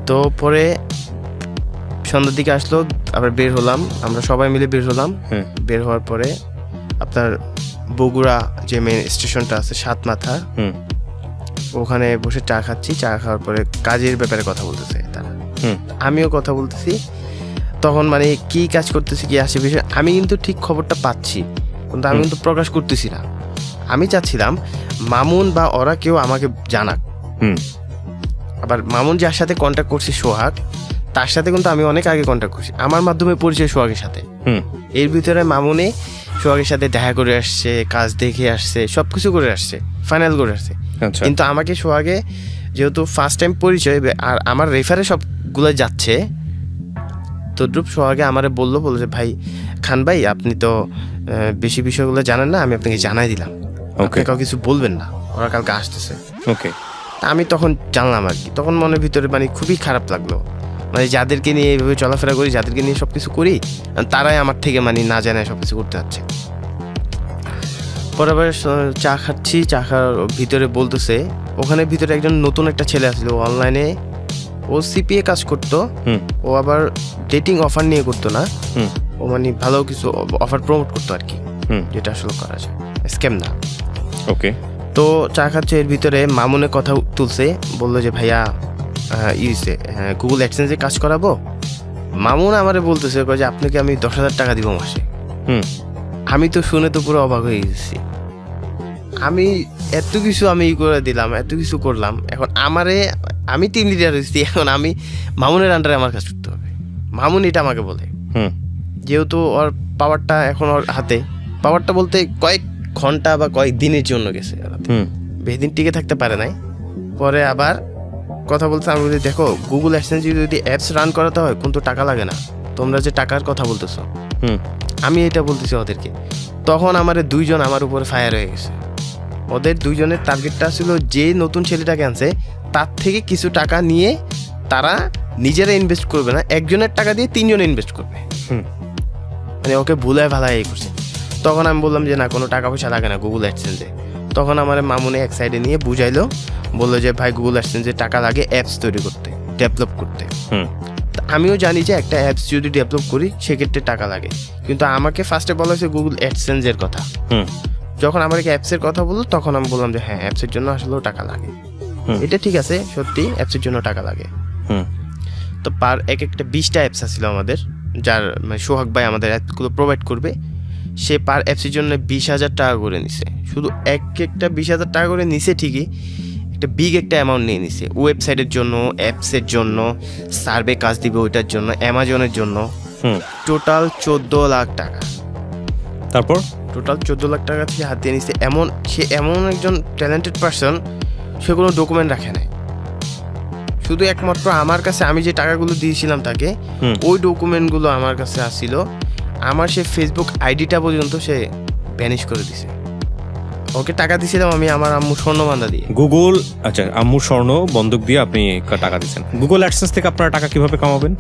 তো পরে সন্ধ্যার দিকে আসলো, আবার বের হলাম, আমরা সবাই মিলে বের হলাম। বের হওয়ার পরে আপনার বগুড়া যে মেন স্টেশনটা আছে সাতমাথা, ওখানে বসে চা খাচ্ছি। চা খাওয়ার পরে কাজের ব্যাপারে কথা বলতেছে তারা, আমিও কথা বলতেছি। তখন মানে কি কাজ করতেছি, কি আসে বিষয় আমি কিন্তু ঠিক খবরটা পাচ্ছি, কিন্তু আমি কিন্তু প্রকাশ করতেছি না। আমি চাচ্ছিলাম মামুন বা ওরা কেউ আমাকে জানাক। আবার মামুন যার সাথে কন্ট্যাক্ট করছি সোহাগ, তার সাথে কিন্তু আমি অনেক আগে কন্ট্যাক্ট করছি, আমার মাধ্যমে পরিচয় সোহাগের সাথে। এর ভিতরে মামুনে সোহাগের সাথে দেখা করে আসছে, কাজ দেখে আসছে, সবকিছু করে আসছে, ফাইনাল করে আসছে। কিন্তু আমাকে সোহাগে যেহেতু ফার্স্ট টাইম পরিচয় আর আমার রেফারে সবগুলো যাচ্ছে, তদ্রুপ সোহাগে আমারে বললো যে ভাই খান ভাই আপনি তো বেশি বিষয়গুলো জানেন না, আমি আপনাকে জানাই দিলাম, আপনি কাউ কিছু বলবেন না, ওরা কালকে আসতেছে। ওকে, আমি তখন জানলাম আর কি, তখন মনের ভিতরে মানে খুবই খারাপ লাগলো, মানে যাদেরকে নিয়ে এইভাবে চলাফেরা করি, যাদেরকে নিয়ে সব কিছু করি, তারাই আমার থেকে মানে না জানায় সব কিছু করতে যাচ্ছে। পরে আবার চা খাচ্ছি, চা খাওয়ার ভিতরে বলতেছে ওখানে ভিতরে একজন নতুন একটা ছেলে আসছিল, অনলাইনে ও সিপিএ কাজ করতো, ও আবার ডেটিং অফার নিয়ে করতো না, ও মানে ভালো কিছু অফার প্রমোট করতো আর কি, যেটা আসলে করা যায়, স্ক্যাম না। ওকে, তো চা খাচ্ছে, এর ভিতরে মামুনের কথা তুলছে, বললো যে ভাইয়া গুগল অ্যাডসেন্সে কাজ করাবো। মামুন আমারে বলতেছে যে আপনাকে আমি 10,000 টাকা দিব মাসে। আমি তো শুনে তো পুরো অবাক হয়ে গেছি, আমি এত কিছু আমি করে দিলাম, এত কিছু করলাম, এখন আমি টিম লিডার হয়েছি, এখন আমি মামুনের আন্ডারে আমার কাজ করতে হবে। মামুন এটা আমাকে বলে, যেহেতু ওর পাওয়ারটা এখন ওর হাতে, পাওয়ারটা বলতে কয়েক ঘন্টা বা কয়েক দিনের জন্য গেছে, বেশি দিন টিকে থাকতে পারে নাই। পরে আবার কথা বলতে আমি বলি দেখো গুগল অ্যাডসেন্স যদি অ্যাপস রান করাতে হয় কিন্তু টাকা লাগে না, তোমরা যে টাকার কথা বলতেছো, আমি এটা বলতেছি ওদেরকে। তখন আমার দুইজন আমার উপরে ফায়ার হয়ে গেছে। ওদের দুইজনের টার্গেটটা ছিল যে নতুন ছেলেটাকে আনছে তার থেকে কিছু টাকা নিয়ে তারা নিজেরা ইনভেস্ট করবে না, একজনের টাকা দিয়ে 3 জনে ইনভেস্ট করবে, মানে ওকে ভুলায় ভালায় এই করছে। তখন আমি বললাম যে না, কোনো টাকা পয়সা লাগে না গুগল অ্যাডসেন্সে। তখন আমার মামুনে এক সাইডে নিয়ে বুঝাইলো, বললো যে ভাই গুগল অ্যাডসেন্সে টাকা লাগে অ্যাপস তৈরি করতে, ডেভেলপ করতে। আমিও জানি যে একটা অ্যাপস যদি ডেভেলপ করি সেক্ষেত্রে টাকা লাগে, কিন্তু আমাকে ফার্স্টে বলা হয়েছে গুগল অ্যাডসেন্সের কথা। যখন আমাকে অ্যাপসের কথা বললো তখন আমি বললাম যে হ্যাঁ অ্যাপসের জন্য আসলেও টাকা লাগে, এটা ঠিক আছে, সত্যি অ্যাপসের জন্য টাকা লাগে। তো পার একটা 20টা অ্যাপস আসছিল আমাদের, যার মানে সোহাগ ভাই আমাদের অ্যাপগুলো প্রোভাইড করবে, সে পার অ্যাপসের জন্য 20,000 টাকা করে নিছে। শুধু একটা 20,000 টাকা করে নিছে ঠিকই, একটা বিগ একটা অ্যামাউন্ট নিয়ে নিছে ওয়েবসাইটের জন্য, অ্যাপসের জন্য, সার্ভে কাজ দিবে ওইটার জন্য, অ্যামাজনের জন্য। টোটাল 14 লাখ টাকা। তারপর টোটাল 14 লাখ টাকা সে হাতে নিছে। সে এমন একজন ট্যালেন্টেড পারসন, সে কোনো ডকুমেন্ট রাখে নাই, শুধু একমাত্র আমার কাছে আমি যে টাকাগুলো দিয়েছিলাম তাকে, ওই ডকুমেন্টগুলো আমার কাছে আসছিল। আমার সে ফেসবুক আইডিটা পর্যন্ত সে ভ্যানিশ করে দিছে। ওকে টাকা দিয়েছিলাম আমি আমার আম্মু স্বর্ণবান্ধা দিয়ে। গুগল, আচ্ছা, আম্মুর স্বর্ণ বন্ধক দিয়ে আপনি টাকা দিচ্ছেন। গুগল অ্যাডসেন্স থেকে আপনারা টাকা কিভাবে কামাবেন?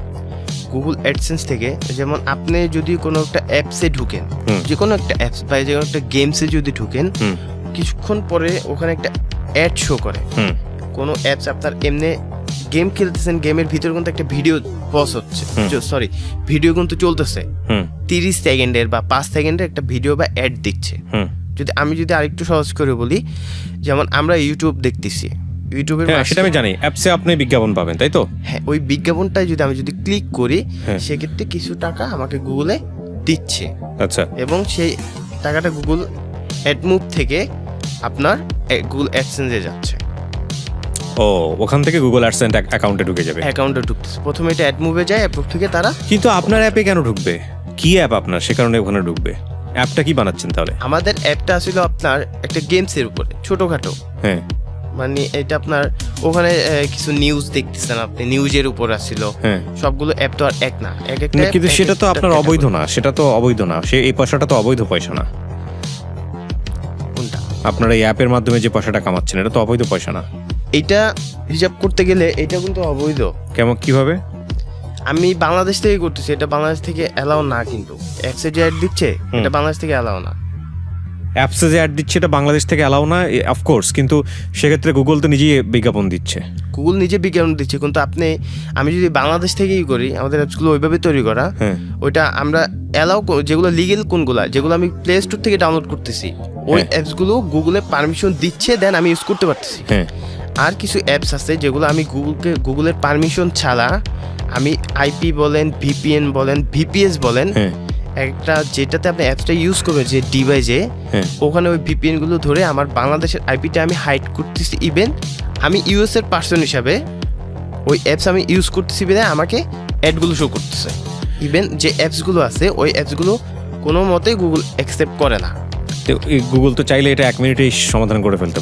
গুগল অ্যাডসেন্স থেকে যেমন আপনি যদি কোনো একটা অ্যাপসে ঢুকেন, যে কোনো একটা অ্যাপস বা যে কোনো একটা গেমসে যদি ঢুকেন, কিছুক্ষণ পরে ওখানে একটা অ্যাড শো করে। কোনো অ্যাপস আপনার এমনি গেম খেলতেছেন, গেমের ভিতরে কিন্তু একটা ভিডিও পজ হচ্ছে, সরি ভিডিও কিন্তু চলতেছে, 30 সেকেন্ডের বা 5 সেকেন্ডের একটা ভিডিও বা অ্যাড দিচ্ছে। আমি যদি আরেকটু সহজ করে বলি, যেমন আমরা ইউটিউব দেখতেছি, ইউটিউবের সেটা আমি জানি, অ্যাপসে আপনি বিজ্ঞাপন পাবেন, তাই তো? হ্যাঁ, ওই বিজ্ঞাপনটাই যদি আমি ক্লিক করি, সেক্ষেত্রে কিছু টাকা আমাকে গুগলে দিচ্ছে। আচ্ছা, এবং সেই টাকাটা গুগল অ্যাডমুভ থেকে আপনার গুগল অ্যাডসেন্সে যাচ্ছে। ও, ওখান থেকে গুগল অ্যাডসেন্স অ্যাকাউন্টে ঢুকে যাবে। অ্যাকাউন্টে ঢুকতেছে, প্রথমে এটা অ্যাডমুভে যায়, অ্যাডমুভ থেকে তারা। কিন্তু আপনার অ্যাপে কেন ঢুকবে? কি অ্যাপ আপনার, সে কারণে ওখানে ঢুকবে? অ্যাপটা কি বানাচ্ছেন তাহলে? আমাদের অ্যাপটা ছিল আপনার একটা গেমসের উপরে, ছোটখাটো। হ্যাঁ, মানে এটা আপনার ওখানে কিছু নিউজ দেখতেছেন আপনি, নিউজের উপর আসছিল। সবগুলো অ্যাপ তো আর এক না, এক একটা। কিন্তু সেটা তো আপনার অবৈধ না, সেটা তো অবৈধ না, সে এই পয়সাটা তো অবৈধ পয়সা না। কোনটা? আপনার এই অ্যাপের মাধ্যমে যে পয়সাটা কামাচ্ছেন, এটা তো অবৈধ পয়সা না। এইটা হিসাব করতে গেলে এটা কিন্তু অবৈধ। কেমন, কিভাবে? আমি বাংলাদেশ থেকে করতেছি, এটা বাংলাদেশ থেকে অ্যালাউ না, কিন্তু অ্যাপসে যে অ্যাড দিচ্ছে এটা বাংলাদেশ থেকে অ্যালাউ না। অ্যাপসে যে অ্যাড দিচ্ছে এটা বাংলাদেশ থেকে অ্যালাউ না, অফকোর্স, কিন্তু সেক্ষেত্রে গুগল তো নিজেই বিজ্ঞাপন দিচ্ছে। গুগল নিজে বিজ্ঞাপন দিচ্ছে, কিন্তু আমি যদি বাংলাদেশ থেকেই করি, আমাদের অ্যাপসগুলো ওইভাবে তৈরি করা, ওইটা আমরা অ্যালাউ, যেগুলো লিগেল কোনগুলা, যেগুলো আমি প্লে স্টোর থেকে ডাউনলোড করতেছি, ওই অ্যাপসগুলো গুগলে পারমিশন দিচ্ছে, দেন আমি ইউজ করতে পারতেছি। আর কিছু অ্যাপস আছে যেগুলো আমি গুগলের পারমিশন ছাড়া, আমি আইপি বলেন, ভিপিএন বলেন, ভিপিএস বলেন, একটা যেটাতে আপনি অ্যাপসটা ইউজ করবেন যে ডিভাইসে, ওখানে ওই ভিপিএন গুলো ধরে আমার বাংলাদেশের আইপিটা আমি হাইড করতেছি। ইভেন আমি ইউএস এর পার্সন হিসাবে ওই অ্যাপস আমি ইউজ করতেছি বলে আমাকে অ্যাডগুলো শো করতেছে। ইভেন যে অ্যাপসগুলো আছে ওই অ্যাপসগুলো কোনো মতেই গুগল অ্যাকসেপ্ট করে না। গুগল তো চাইলে এটা 1 মিনিটেই সমাধান করে ফেলতে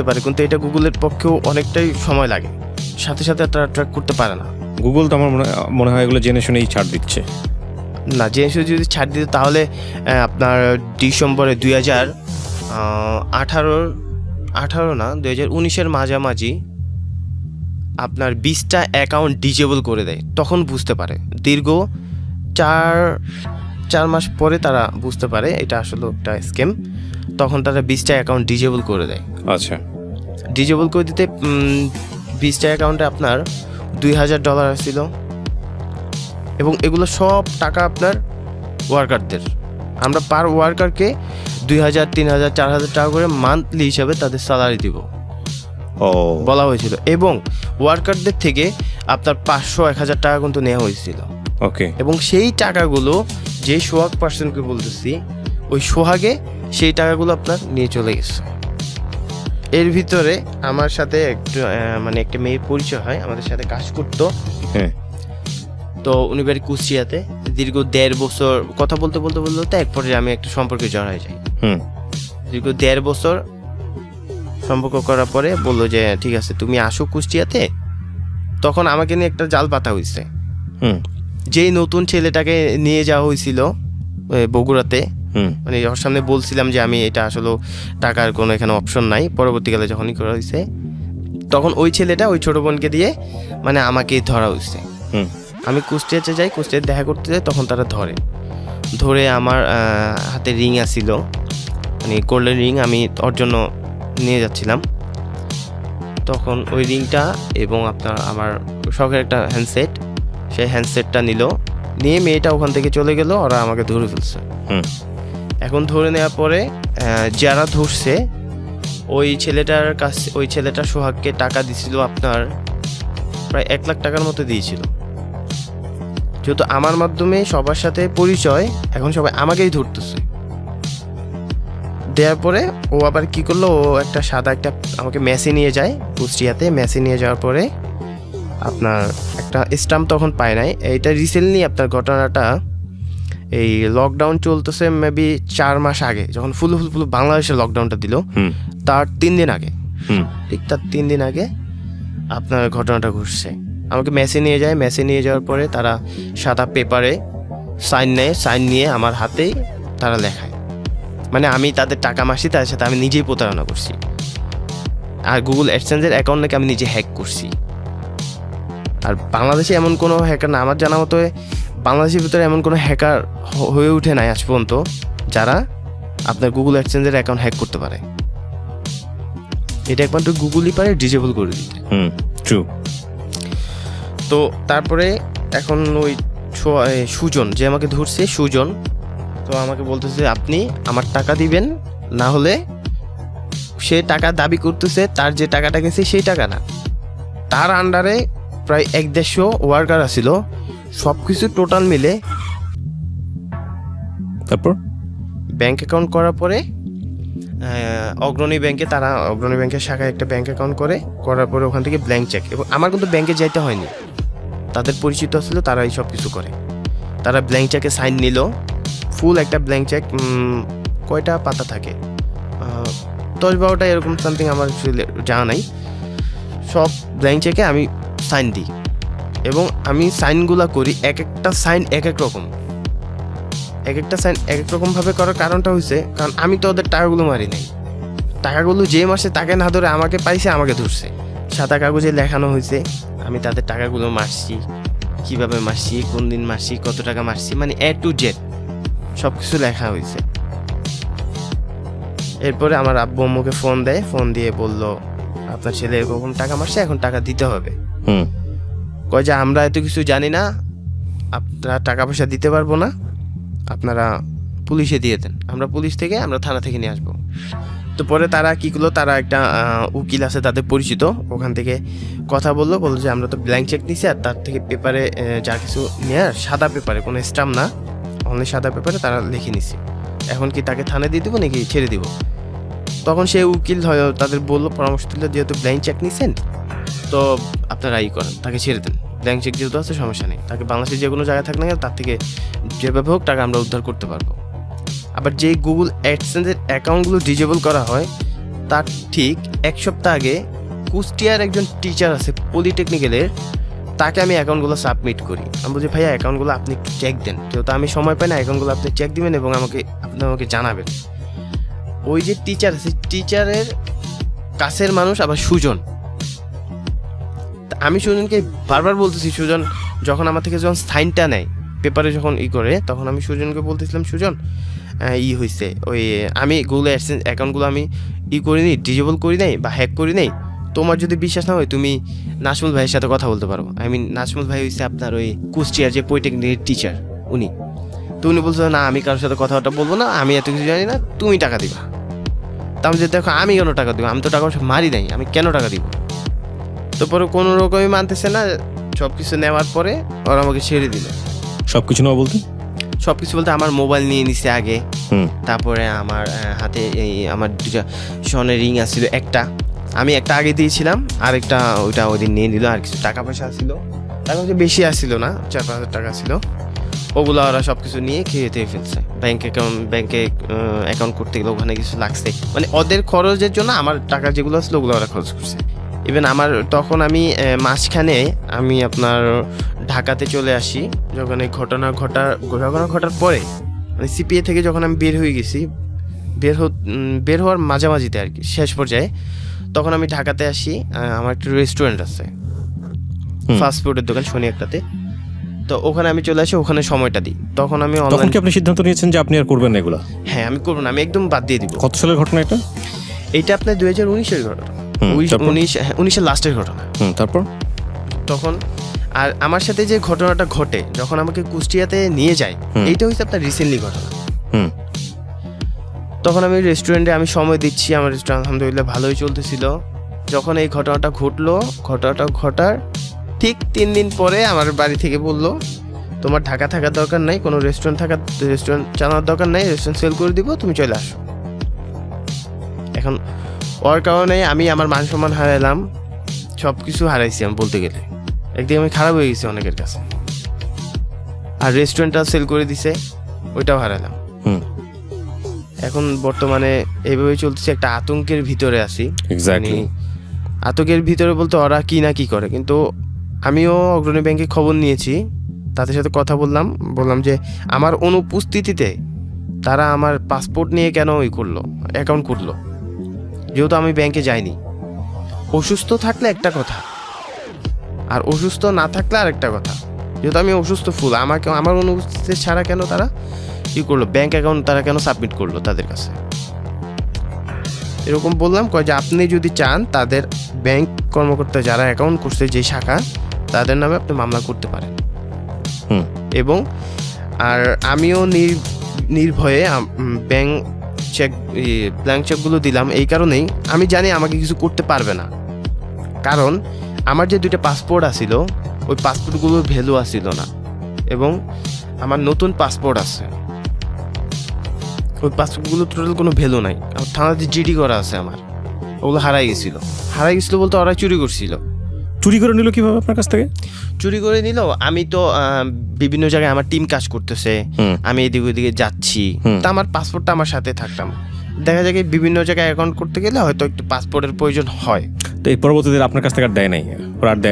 পারে, কিন্তু এটা গুগলের পক্ষেও অনেকটাই সময় লাগে, সাথে সাথে তারা ট্র্যাক করতে পারে না। গুগল তো আমার মনে হয় এগুলো জেনে শুনেই ছাড় দিচ্ছে। না, জেনে যদি ছাড় দিত তাহলে আপনার ডিসেম্বরে 2019-এর মাঝামাঝি আপনার 20টা অ্যাকাউন্ট ডিজেবল করে দেয়। তখন বুঝতে পারে, দীর্ঘ 4 মাস পরে তারা বুঝতে পারে এটা আসলে একটা স্ক্যাম। তখন তারা 20টা অ্যাকাউন্ট ডিজেবল করে দেয়। আচ্ছা, ডিজেবল করে দিতে 20টা অ্যাকাউন্টে আপনার $2,000 আসছিল, এবং এগুলো সব টাকা আপনার ওয়ার্কারদের। আমরা পার ওয়ার্কারকে 2,000, 3,000, 4,000 টাকা করে মান্থলি হিসাবে তাদের স্যালারি দিব বলা হয়েছিল, এবং ওয়ার্কারদের থেকে আপনার 500-1,000 টাকা কিন্তু নেওয়া হয়েছিল। ওকে। এবং সেই টাকাগুলো যে সোহাগ পার্সনকে বলতেছি, ওই সোহাগে সেই টাকাগুলো আপনার নিয়ে চলে গেছে। এর ভিতরে আমার সাথে একটু মানে একটা মেয়ের পরিচয় হয়, আমাদের সাথে কাজ করতো। তো উনি বাড়ি কুষ্টিয়াতে। দীর্ঘ 1.5 বছর কথা বলতে এক পর্যায়ে আমি একটা সম্পর্কে জড়াই যাই। দীর্ঘ 1.5 বছর সম্পর্ক করার পরে বললো যে ঠিক আছে তুমি আসো কুষ্টিয়াতে। তখন আমাকে নিয়ে একটা জাল পাতা হয়েছে। যেই নতুন ছেলেটাকে নিয়ে যাওয়া হয়েছিল বগুড়াতে, মানে ওর সামনে বলছিলাম যে আমি এটা আসলে টাকার কোনো এখানে অপশন নাই। পরবর্তীকালে যখনই করা হয়েছে তখন ওই ছেলেটা ওই ছোট বোনকে দিয়ে মানে আমাকে ধরা হয়েছে। আমি কুষ্টিয়াতে যাই, কুষ্টিয়াতে দেখা করতে যাই, তখন তারা ধরে আমার হাতে রিং আসছিল, মানে গোল্ডেন রিং, আমি ওর জন্য নিয়ে যাচ্ছিলাম। তখন ওই রিংটা এবং আপনার আমার শখের একটা হ্যান্ডসেট, সেই হ্যান্ডসেটটা নিয়ে মেয়েটা ওখান থেকে চলে গেল। ওরা আমাকে ধরে ফেলছে। এখন ধরে নেওয়ার পরে যারা ধরছে ওই ছেলেটা সোহাগকে টাকা দিছিল আপনার প্রায় 1 লাখ টাকার মতো দিয়েছিল। যেহেতু আমার মাধ্যমে সবার সাথে পরিচয়, এখন সবাই আমাকেই ধরতেছে। দেওয়ার পরে ও আবার কি করলো, ও একটা আমাকে মেসে নিয়ে যায় কুষ্টিয়াতে। মেসে নিয়ে যাওয়ার পরে আপনার একটা স্টাম্প তখন পায় নাই। এইটা রিসেন্টলি আপনার ঘটনাটা এই লকডাউন চলতেছে মেবি 4 মাস আগে, যখন ফুল বাংলাদেশে লকডাউনটা দিল, তার 3 দিন আগে, ঠিক তার 3 দিন আগে আপনার ঘটনাটা ঘটছে। আমাকে মেসে নিয়ে যায়। মেসে নিয়ে যাওয়ার পরে তারা সাদা পেপারে সাইন নেয়। সাইন নিয়ে আমার হাতেই তারা লেখায়, মানে আমি তাদের টাকা মাসি, তাদের সাথে আমি নিজেই প্রতারণা করছি। আর গুগল অ্যাডসেন্সের অ্যাকাউন্ট নাকি আমি নিজে হ্যাক করছি। আর বাংলাদেশে এমন কোনো হ্যাকার না, আমার জানা মতো বাংলাদেশের ভিতরে এমন কোনো হ্যাকার হয়ে ওঠে নাই আজ পর্যন্ত যারা আপনার গুগল অ্যাডসেন্সের অ্যাকাউন্ট হ্যাক করতে পারে। এটা একমাত্র গুগলই পারে ডিজেবল করে দিতে। ট্রু। তো তারপরে এখন ওই সুজন যে আমাকে ধরছে, সুজন তো আমাকে বলতেছে আপনি আমার টাকা দিবেন, না হলে সে টাকা দাবি করতেছে তার যে টাকাটা গেছে সেই টাকা না, তার আন্ডারে প্রায় 150 ওয়ার্কার আছিল, সব কিছু টোটাল মিলে। তারপর ব্যাংক অ্যাকাউন্ট করার পরে অগ্রণী ব্যাংকের শাখায় একটা ব্যাংক অ্যাকাউন্ট করার পরে ওখান থেকে ব্ল্যাঙ্ক চেক, এবং আমার কিন্তু ব্যাংকে যাইতে হয়নি, তাদের পরিচিত ছিল, তারা এই সব কিছু করে। তারা ব্ল্যাঙ্ক চেকে সাইন নিল, ফুল একটা ব্ল্যাঙ্ক চেক। কয়টা পাতা থাকে, 10-12টা এরকম সামথিং, আমার জানা নাই। সব ব্ল্যাঙ্ক চেকে আমি সাইন দিই, এবং আমি সাইনগুলো করি, এক একটা সাইন এক এক রকমভাবে করার কারণটা হয়েছে কারণ আমি তো ওদের টাকাগুলো মারি নাই। টাকাগুলো যে মাসে তাকে না ধরে আমাকে পাইছে, আমাকে ধরছে। সাদা কাগজে লেখানো হয়েছে আমি তাদের টাকাগুলো মারছি, কীভাবে মারছি, কোন দিন মারছি, কত টাকা মারছি, মানে A to Z সব কিছু লেখা হয়েছে। এরপরে আমার আব্বু আম্মুকে ফোন দেয়, ফোন দিয়ে বলল আপনার ছেলে এরকম টাকা মারছে, এখন টাকা দিতে হবে। কয় যে আমরা এত কিছু জানি না, আপনারা টাকা পয়সা দিতে পারবো না, আপনারা পুলিশে দিয়ে দেন, আমরা থানা থেকে নিয়ে আসবো। তো পরে তারা কী করলো, তারা একটা উকিল আছে তাদের পরিচিত, ওখান থেকে কথা বললো যে আমরা তো ব্ল্যাঙ্ক চেক নিছি, আর তার থেকে পেপারে যা কিছু নেয়ার সাদা পেপারে, কোনো স্টাম্প না, অনলি সাদা পেপারে তারা লিখে নিছি, এখন কি তাকে থানায় দিয়ে দেবো নাকি ছেড়ে দিব। তখন সে উকিল তাদের বললো, পরামর্শ দিল যেহেতু ব্ল্যাঙ্ক চেক নিছেন তো আপনারা করেন, তাকে ছেড়ে দেন, ব্ল্যাঙ্ক চেক যেহেতু আছে সমস্যা নেই, তাকে বাংলাদেশের যে কোনো জায়গায় থাক না কেন তার থেকে যেভাবে হোক টাকা আমরা উদ্ধার করতে পারবো। আবার যে গুগল অ্যাডসেন্সের অ্যাকাউন্টগুলো ডিজেবল করা হয় তার ঠিক 1 সপ্তাহ আগে কুষ্টিয়ার একজন টিচার আছে পলিটেকনিক্যালের, তাকে আমি অ্যাকাউন্টগুলো সাবমিট করি। আমি বলছি ভাইয়া অ্যাকাউন্টগুলো আপনি চেক দেন, যেহেতু আমি সময় পাই না, অ্যাকাউন্টগুলো আপনি চেক দিবেন এবং আপনি আমাকে জানাবেন। ওই যে টিচার আছে, টিচারের কাছের মানুষ আবার সুজন। আমি সুজনকে বারবার বলতেছি, সুজন যখন আমার থেকে যখন সাইনটা নেয় পেপারে যখন করে, তখন আমি সুজনকে বলতেছিলাম সুজন হয়েছে ওই আমি গুগল অ্যাডসেন্স অ্যাকাউন্টগুলো আমি করিনি, ডিজেবল করি নাই বা হ্যাক করি নাই। তোমার যদি বিশ্বাস না হয় তুমি নাজমুল ভাইয়ের সাথে কথা বলতে পারো। নাজমুল ভাই হচ্ছে আপনার ওই কুষ্টিয়ার যে পলিটেকনিকের টিচার, উনি। তো উনি বলছো না আমি কারোর সাথে কথাবার্তা বলবো না, আমি এত কিছু জানি না, তুমি টাকা দিবা। তা আমি যে দেখো আমি কেন টাকা দিব, আমি তো টাকা মারি নাই, আমি কেন টাকা দিব? তো পরে কোনো রকমই মানতেছে না। সব কিছু নেওয়ার পরে ওরা আমাকে ছেড়ে দিল। সব কিছু না বলতে সব কিছু বলতে আমার মোবাইল নিয়ে নিছে আগে, তারপরে আমার হাতে আমার দুটা স্বর্ণের রিং আসছিল, একটা আমি একটা আগে দিয়েছিলাম, আরেকটা ওইটা ওই দিন নিয়ে নিল। আর কিছু টাকা পয়সা আসছিল, টাকা পয়সা বেশি আসছিল না, 4-5 হাজার টাকা ছিল। ওগুলো ওরা সব কিছু নিয়ে খেয়ে ফেলছে। ব্যাংকে অ্যাকাউন্ট করতে গেলে ওখানে কিছু লাগছে, মানে ওদের খরচের জন্য আমার টাকা যেগুলো আসলো ওগুলো ওরা খরচ করছে। ইভেন আমার তখন আমি মাঝখানে আমি আপনার ঢাকাতে চলে আসি, যখন এই ঘটনা ঘটার পরে, মানে সিপিএ থেকে যখন আমি বের হয়ে গেছি, বের হওয়ার মাঝামাঝিতে আর কি, শেষ পর্যায়ে, তখন আমি ঢাকাতে আসি। আমার একটা রেস্টুরেন্ট আছে, ফাস্ট ফুডের দোকান, শনি একটাতে। তো ওখানে আমি চলে আসি, ওখানে সময়টা দিই। তখন আমি তখন কি আপনি সিদ্ধান্ত নিয়েছেন যে আপনি আর করবেন না এগুলো? হ্যাঁ, আমি করবো না, আমি একদম বাদ দিয়ে দিব। কত সালের ঘটনা এটা? এইটা আপনার 2019-এর ঘটনা, 19-এর লাস্টের ঘটনা। তারপর তখন আর আমার সাথে যে ঘটনাটা ঘটে, যখন আমাকে কুষ্টিয়াতে নিয়ে যায়, এইটা হচ্ছে আপনার রিসেন্টলি ঘটনা। তখন আমি রেস্টুরেন্টে আমি সময় দিচ্ছি, আমার রেস্টুরেন্ট আলহামদুলিল্লাহ ভালোই চলতেছিল। যখন এই ঘটনাটা ঘটার ঠিক 3 দিন পরে আমার বাড়ি থেকে বললো, তোমার ঢাকা থাকার দরকার নাই, কোনো রেস্টুরেন্ট চালানোর দরকার নাই, রেস্টুরেন্ট সেল করে দিব, তুমি চলে আসো। এখন ওর কারণে আমি আমার মান সম্মান হারাইলাম, সব কিছু হারাইছি আমি বলতে গেলে। একদিকে আমি খারাপ হয়ে গেছি অনেকের কাছে, আর রেস্টুরেন্টটা সেল করে দিছে, ওইটাও হারালাম। এখন বর্তমানে এইভাবে চলতেছে, একটা আতঙ্কের ভিতরে আছি। আতঙ্কের ভিতরে বলতে ওরা কি না কি করে, কিন্তু আমিও অগ্রণী ব্যাংকে খবর নিয়েছি, তাদের সাথে কথা বললাম যে আমার অনুপস্থিতিতে তারা আমার পাসপোর্ট নিয়ে কেন অ্যাকাউন্ট করলো, যেহেতু আমি ব্যাংকে যাইনি। অসুস্থ থাকলে একটা কথা, আর অসুস্থ না থাকলে আরেকটা কথা। যেহেতু আমি অসুস্থ ফুল, আমার অনুপস্থিতি ছাড়া কেন তারা করলো, ব্যাংক অ্যাকাউন্ট তারা কেন সাবমিট করলো তাদের কাছে? এরকম বললাম, যে আপনি যদি চান তাদের ব্যাংক কর্মকর্তা যারা অ্যাকাউন্ট করছে যে শাখা, তাদের নামে আপনি মামলা করতে পারেন। এবং আর আমিও নির্ভয়ে ব্ল্যাঙ্ক চেকগুলো দিলাম এই কারণেই, আমি জানি আমাকে কিছু করতে পারবে না। কারণ আমার যে 2টা পাসপোর্ট আসিল, ওই পাসপোর্টগুলোর ভ্যালু আসিল না, এবং আমার নতুন পাসপোর্ট আছে, ওই পাসপোর্টগুলো টোটাল কোনো ভ্যালু নাই। থানাতে জিডি করা আছে আমার, ওগুলো হারাই গেছিলো বলতে ওরা চুরি করছিল। চুরি করে নিল কিভাবে আপনার কাছ থেকে? চুরি করে নিল, আমি তো বিভিন্ন জায়গায় আমার টিম কাজ করতেছে, আমি এদিকে ওইদিকে যাচ্ছি, তা আমার পাসপোর্টটা আমার সাথে থাকতাম। দেখা যায় বিভিন্ন জায়গায় অ্যাকাউন্ট করতে গেলে হয়তো একটু পাসপোর্টের প্রয়োজন হয়। তো এই পরবর্তীতে আপনার কাছ থেকে আর দেয়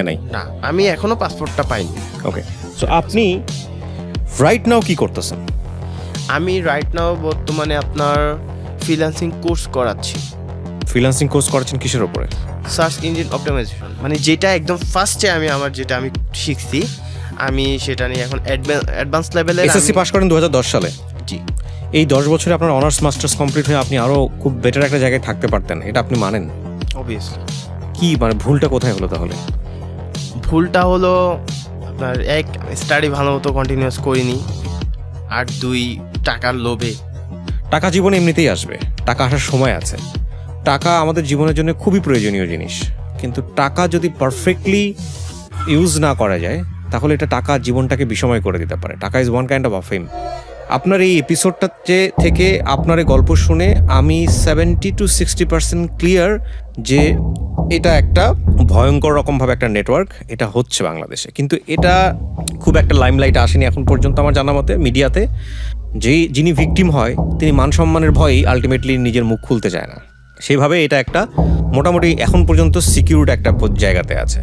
নাই? না, আমি এখনো পাসপোর্টটা পাইনি। ওকে, সো আপনি রাইট নাও কি করতেছেন? আমি রাইট নাও বর্তমানে আপনার ফ্রিল্যান্সিং কোর্স করাচ্ছি। ফ্রিল্যান্সিং কোর্স করাচ্ছেন কিসের উপরে? সার্চ ইঞ্জিন অপটিমাইজেশন, মানে যেটা একদম ফার্স্টে আমি শিখছি, আমি সেটা নিয়ে এখন অ্যাডভান্স লেভেলে। এসএসসি পাস করেন 2010 সালে। জি। এই 10 বছরে আপনার অনার্স মাস্টার্স কমপ্লিট হয়ে আপনি আরো খুব বেটার একটা জায়গায় থাকতে পারতেন, এটা আপনি মানেন? অবভিয়াসলি। কি মানে ভুলটা কোথায় হলো তাহলে? ভুলটা হলো আপনার স্টাডি ভালো মতো কন্টিনিউয়াস করিনি, আর 2 টাকার লোভে। টাকা জীবনে এমনিতেই আসবে, টাকা আসার সময় আছে। টাকা আমাদের জীবনের জন্য খুবই প্রয়োজনীয় জিনিস, কিন্তু টাকা যদি পারফেক্টলি ইউজ না করা যায় তাহলে এটা টাকা জীবনটাকে বিষময় করে দিতে পারে। টাকা is one kind of fame. আপনার এই এপিসোডটা থেকে আপনার এই গল্প শুনে আমি 70 to 60% ক্লিয়ার যে এটা একটা ভয়ঙ্কর রকমভাবে একটা নেটওয়ার্ক এটা হচ্ছে বাংলাদেশে, কিন্তু এটা খুব একটা লাইমলাইটে আসেনি এখন পর্যন্ত আমার জানা মতে মিডিয়াতে। যিনি ভিকটিম হয় তিনি মান সম্মানের ভয়েই আলটিমেটলি নিজের মুখ খুলতে চায় না, সেইভাবে এটা একটা মোটামুটি এখন পর্যন্ত সিকিউরড একটা জায়গাতে আছে।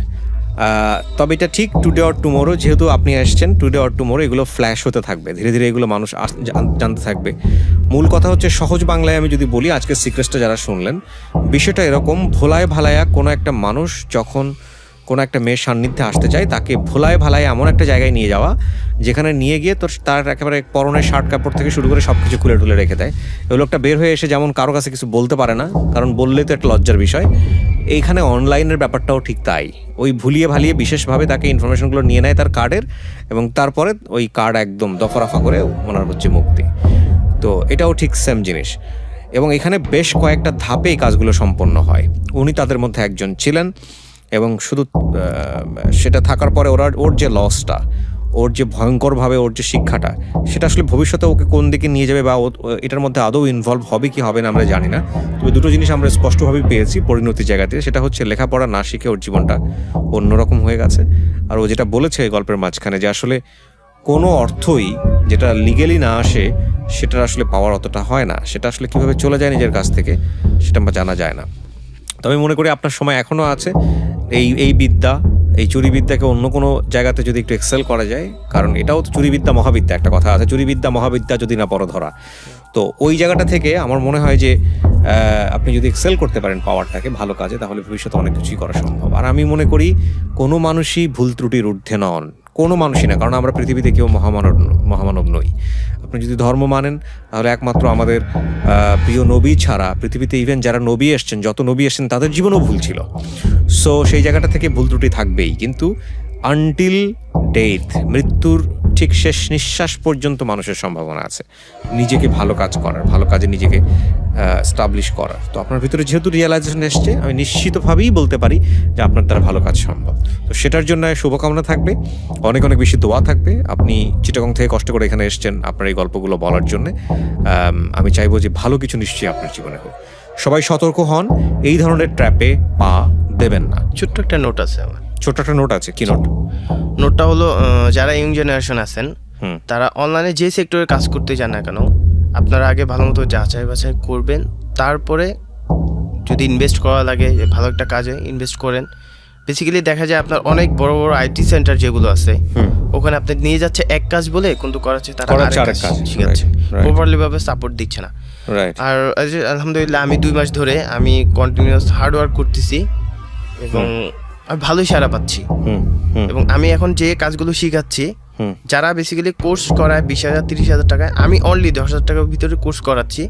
তবে এটা ঠিক টুডে অর টুমোরো, যেহেতু আপনি আসছেন টুডে অর টুমোরো এগুলো ফ্ল্যাশ হতে থাকবে, ধীরে ধীরে এগুলো মানুষ জানতে থাকবে। মূল কথা হচ্ছে সহজ বাংলায় আমি যদি বলি, আজকের সিক্রেটটা যারা শুনলেন, বিষয়টা এরকম, ভোলায় ভালায়া কোনো একটা মানুষ যখন কোনো একটা মেয়ের সান্নিধ্যে আসতে চায়, তাকে ভোলায় ভালায় এমন একটা জায়গায় নিয়ে যাওয়া যেখানে নিয়ে গিয়ে তার একেবারে পরনের শার্ট কাপড় থেকে শুরু করে সব কিছু খুলে টুলে রেখে দেয়। ওই লোকটা বের হয়ে এসে যেমন কারো কাছে কিছু বলতে পারে না, কারণ বললে তো একটা লজ্জার বিষয়। এইখানে অনলাইনের ব্যাপারটাও ঠিক তাই, ওই ভুলিয়ে ভালিয়ে বিশেষভাবে তাকে ইনফরমেশনগুলো নিয়ে নেয় তার কার্ডের, এবং তারপরে ওই কার্ড একদম দফারফা করে ওনার হচ্ছে মুক্তি। তো এটাও ঠিক সেম জিনিস, এবং এখানে বেশ কয়েকটা ধাপে এই কাজগুলো সম্পন্ন হয়। উনি তাদের মধ্যে একজন ছিলেন, এবং শুধু সেটা থাকার পরে ওর যে লসটা, ওর যে ভয়ঙ্করভাবে ওর যে শিক্ষাটা, সেটা আসলে ভবিষ্যতে ওকে কোন দিকে নিয়ে যাবে বা এটার মধ্যে আদৌ ইনভলভ হবে কি হবে না আমরা জানি না। তবে দুটো জিনিস আমরা স্পষ্টভাবেই পেয়েছি পরিণতির জায়গাতে, সেটা হচ্ছে লেখাপড়া না শিখে ওর জীবনটা অন্যরকম হয়ে গেছে। আর ও যেটা বলেছে গল্পের মাঝখানে, যে আসলে কোনো অর্থই যেটা লিগেলি না আসে সেটা আসলে পাওয়ার অতটা হয় না, সেটা আসলে কীভাবে চলে যায় নিজের কাছ থেকে সেটা জানা যায় না। তবে মনে করি আপনার সময় এখনও আছে, এই বিদ্যা, এই চুরিবিদ্যাকে অন্য কোনো জায়গাতে যদি একটু এক্সেল করা যায়, কারণ এটাও তো চুরিবিদ্যা মহাবিদ্যা, একটা কথা আছে, চুরিবিদ্যা মহাবিদ্যা যদি না পর ধরা। তো ওই জায়গাটা থেকে আমার মনে হয় যে আপনি যদি এক্সেল করতে পারেন পাওয়ারটাকে ভালো কাজে, তাহলে ভবিষ্যতে অনেক কিছুই করা সম্ভব। আর আমি মনে করি কোনো মানুষই ভুল ত্রুটির ঊর্ধ্বে নন, কোনো মানুষই না, কারণ আমরা পৃথিবীতে কেউ মহামানব নই। আপনি যদি ধর্ম মানেন, তাহলে একমাত্র আমাদের প্রিয় নবী ছাড়া পৃথিবীতে ইভেন যারা নবী এসছেন, যত নবী এসছেন, তাদের জীবনও ভুল ছিল। সো সেই জায়গাটা থেকে ভুল ত্রুটি থাকবেই, কিন্তু আনটিল ডেথ, মৃত্যুর ঠিক শেষ নিঃশ্বাস পর্যন্ত মানুষের সম্ভাবনা আছে নিজেকে ভালো কাজ করার, ভালো কাজে নিজেকে স্টাবলিশ করার। তো আপনার ভিতরে যেহেতু রিয়েলাইজেশন এসছে, আমি নিশ্চিতভাবেই বলতে পারি যে আপনার দ্বারা ভালো কাজ সম্ভব। তো সেটার জন্য শুভকামনা থাকবে, অনেক অনেক বেশি দোয়া থাকবে। আপনি চিটাগং থেকে কষ্ট করে এখানে এসছেন আপনার এই গল্পগুলো বলার জন্যে। আমি চাইবো যে ভালো কিছু নিশ্চয়ই আপনার জীবনে হোক। সবাই সতর্ক হন, এই ধরনের ট্র্যাপে পা দেবেন না। ছোট্ট একটা নোট আছে আমার। ছোট্ট একটা নোট আছে, কি নোট? নোটটা হলো, যারা ইয়ং জেনারেশন আছেন তারা অনলাইনে যে সেক্টরে কাজ করতে চান না কেন, আপনারা আগে ভালো মতো যাচাই বাছাই করবেন, তারপরে যদি ইনভেস্ট করা লাগে, ভালো একটা কাজে ইনভেস্ট করেন। বেসিক্যালি দেখা যায় আপনার অনেক বড় বড় আইটি সেন্টার যেগুলো আছে, ওখানে আপনি নিয়ে যাচ্ছে এক কাজ বলে, কিন্তু করাচ্ছে তারা আরেক কাজ শিখাচ্ছে, প্রপারলি ভাবে সাপোর্ট দিচ্ছে না। আর আলহামদুলিল্লাহ আমি 2 মাস ধরে আমি কন্টিনিউয়াস হার্ড ওয়ার্ক করতেছি এবং আমি ভালোই সাড়া পাচ্ছি। এবং আমি এখন যে কাজগুলো শিখাচ্ছি, যারা বেসিক্যালি কোর্স করায় 20,000 30,000 টাকায়, আমি অনলি 10,000 টাকার ভিতরে কোর্স করাচ্ছি।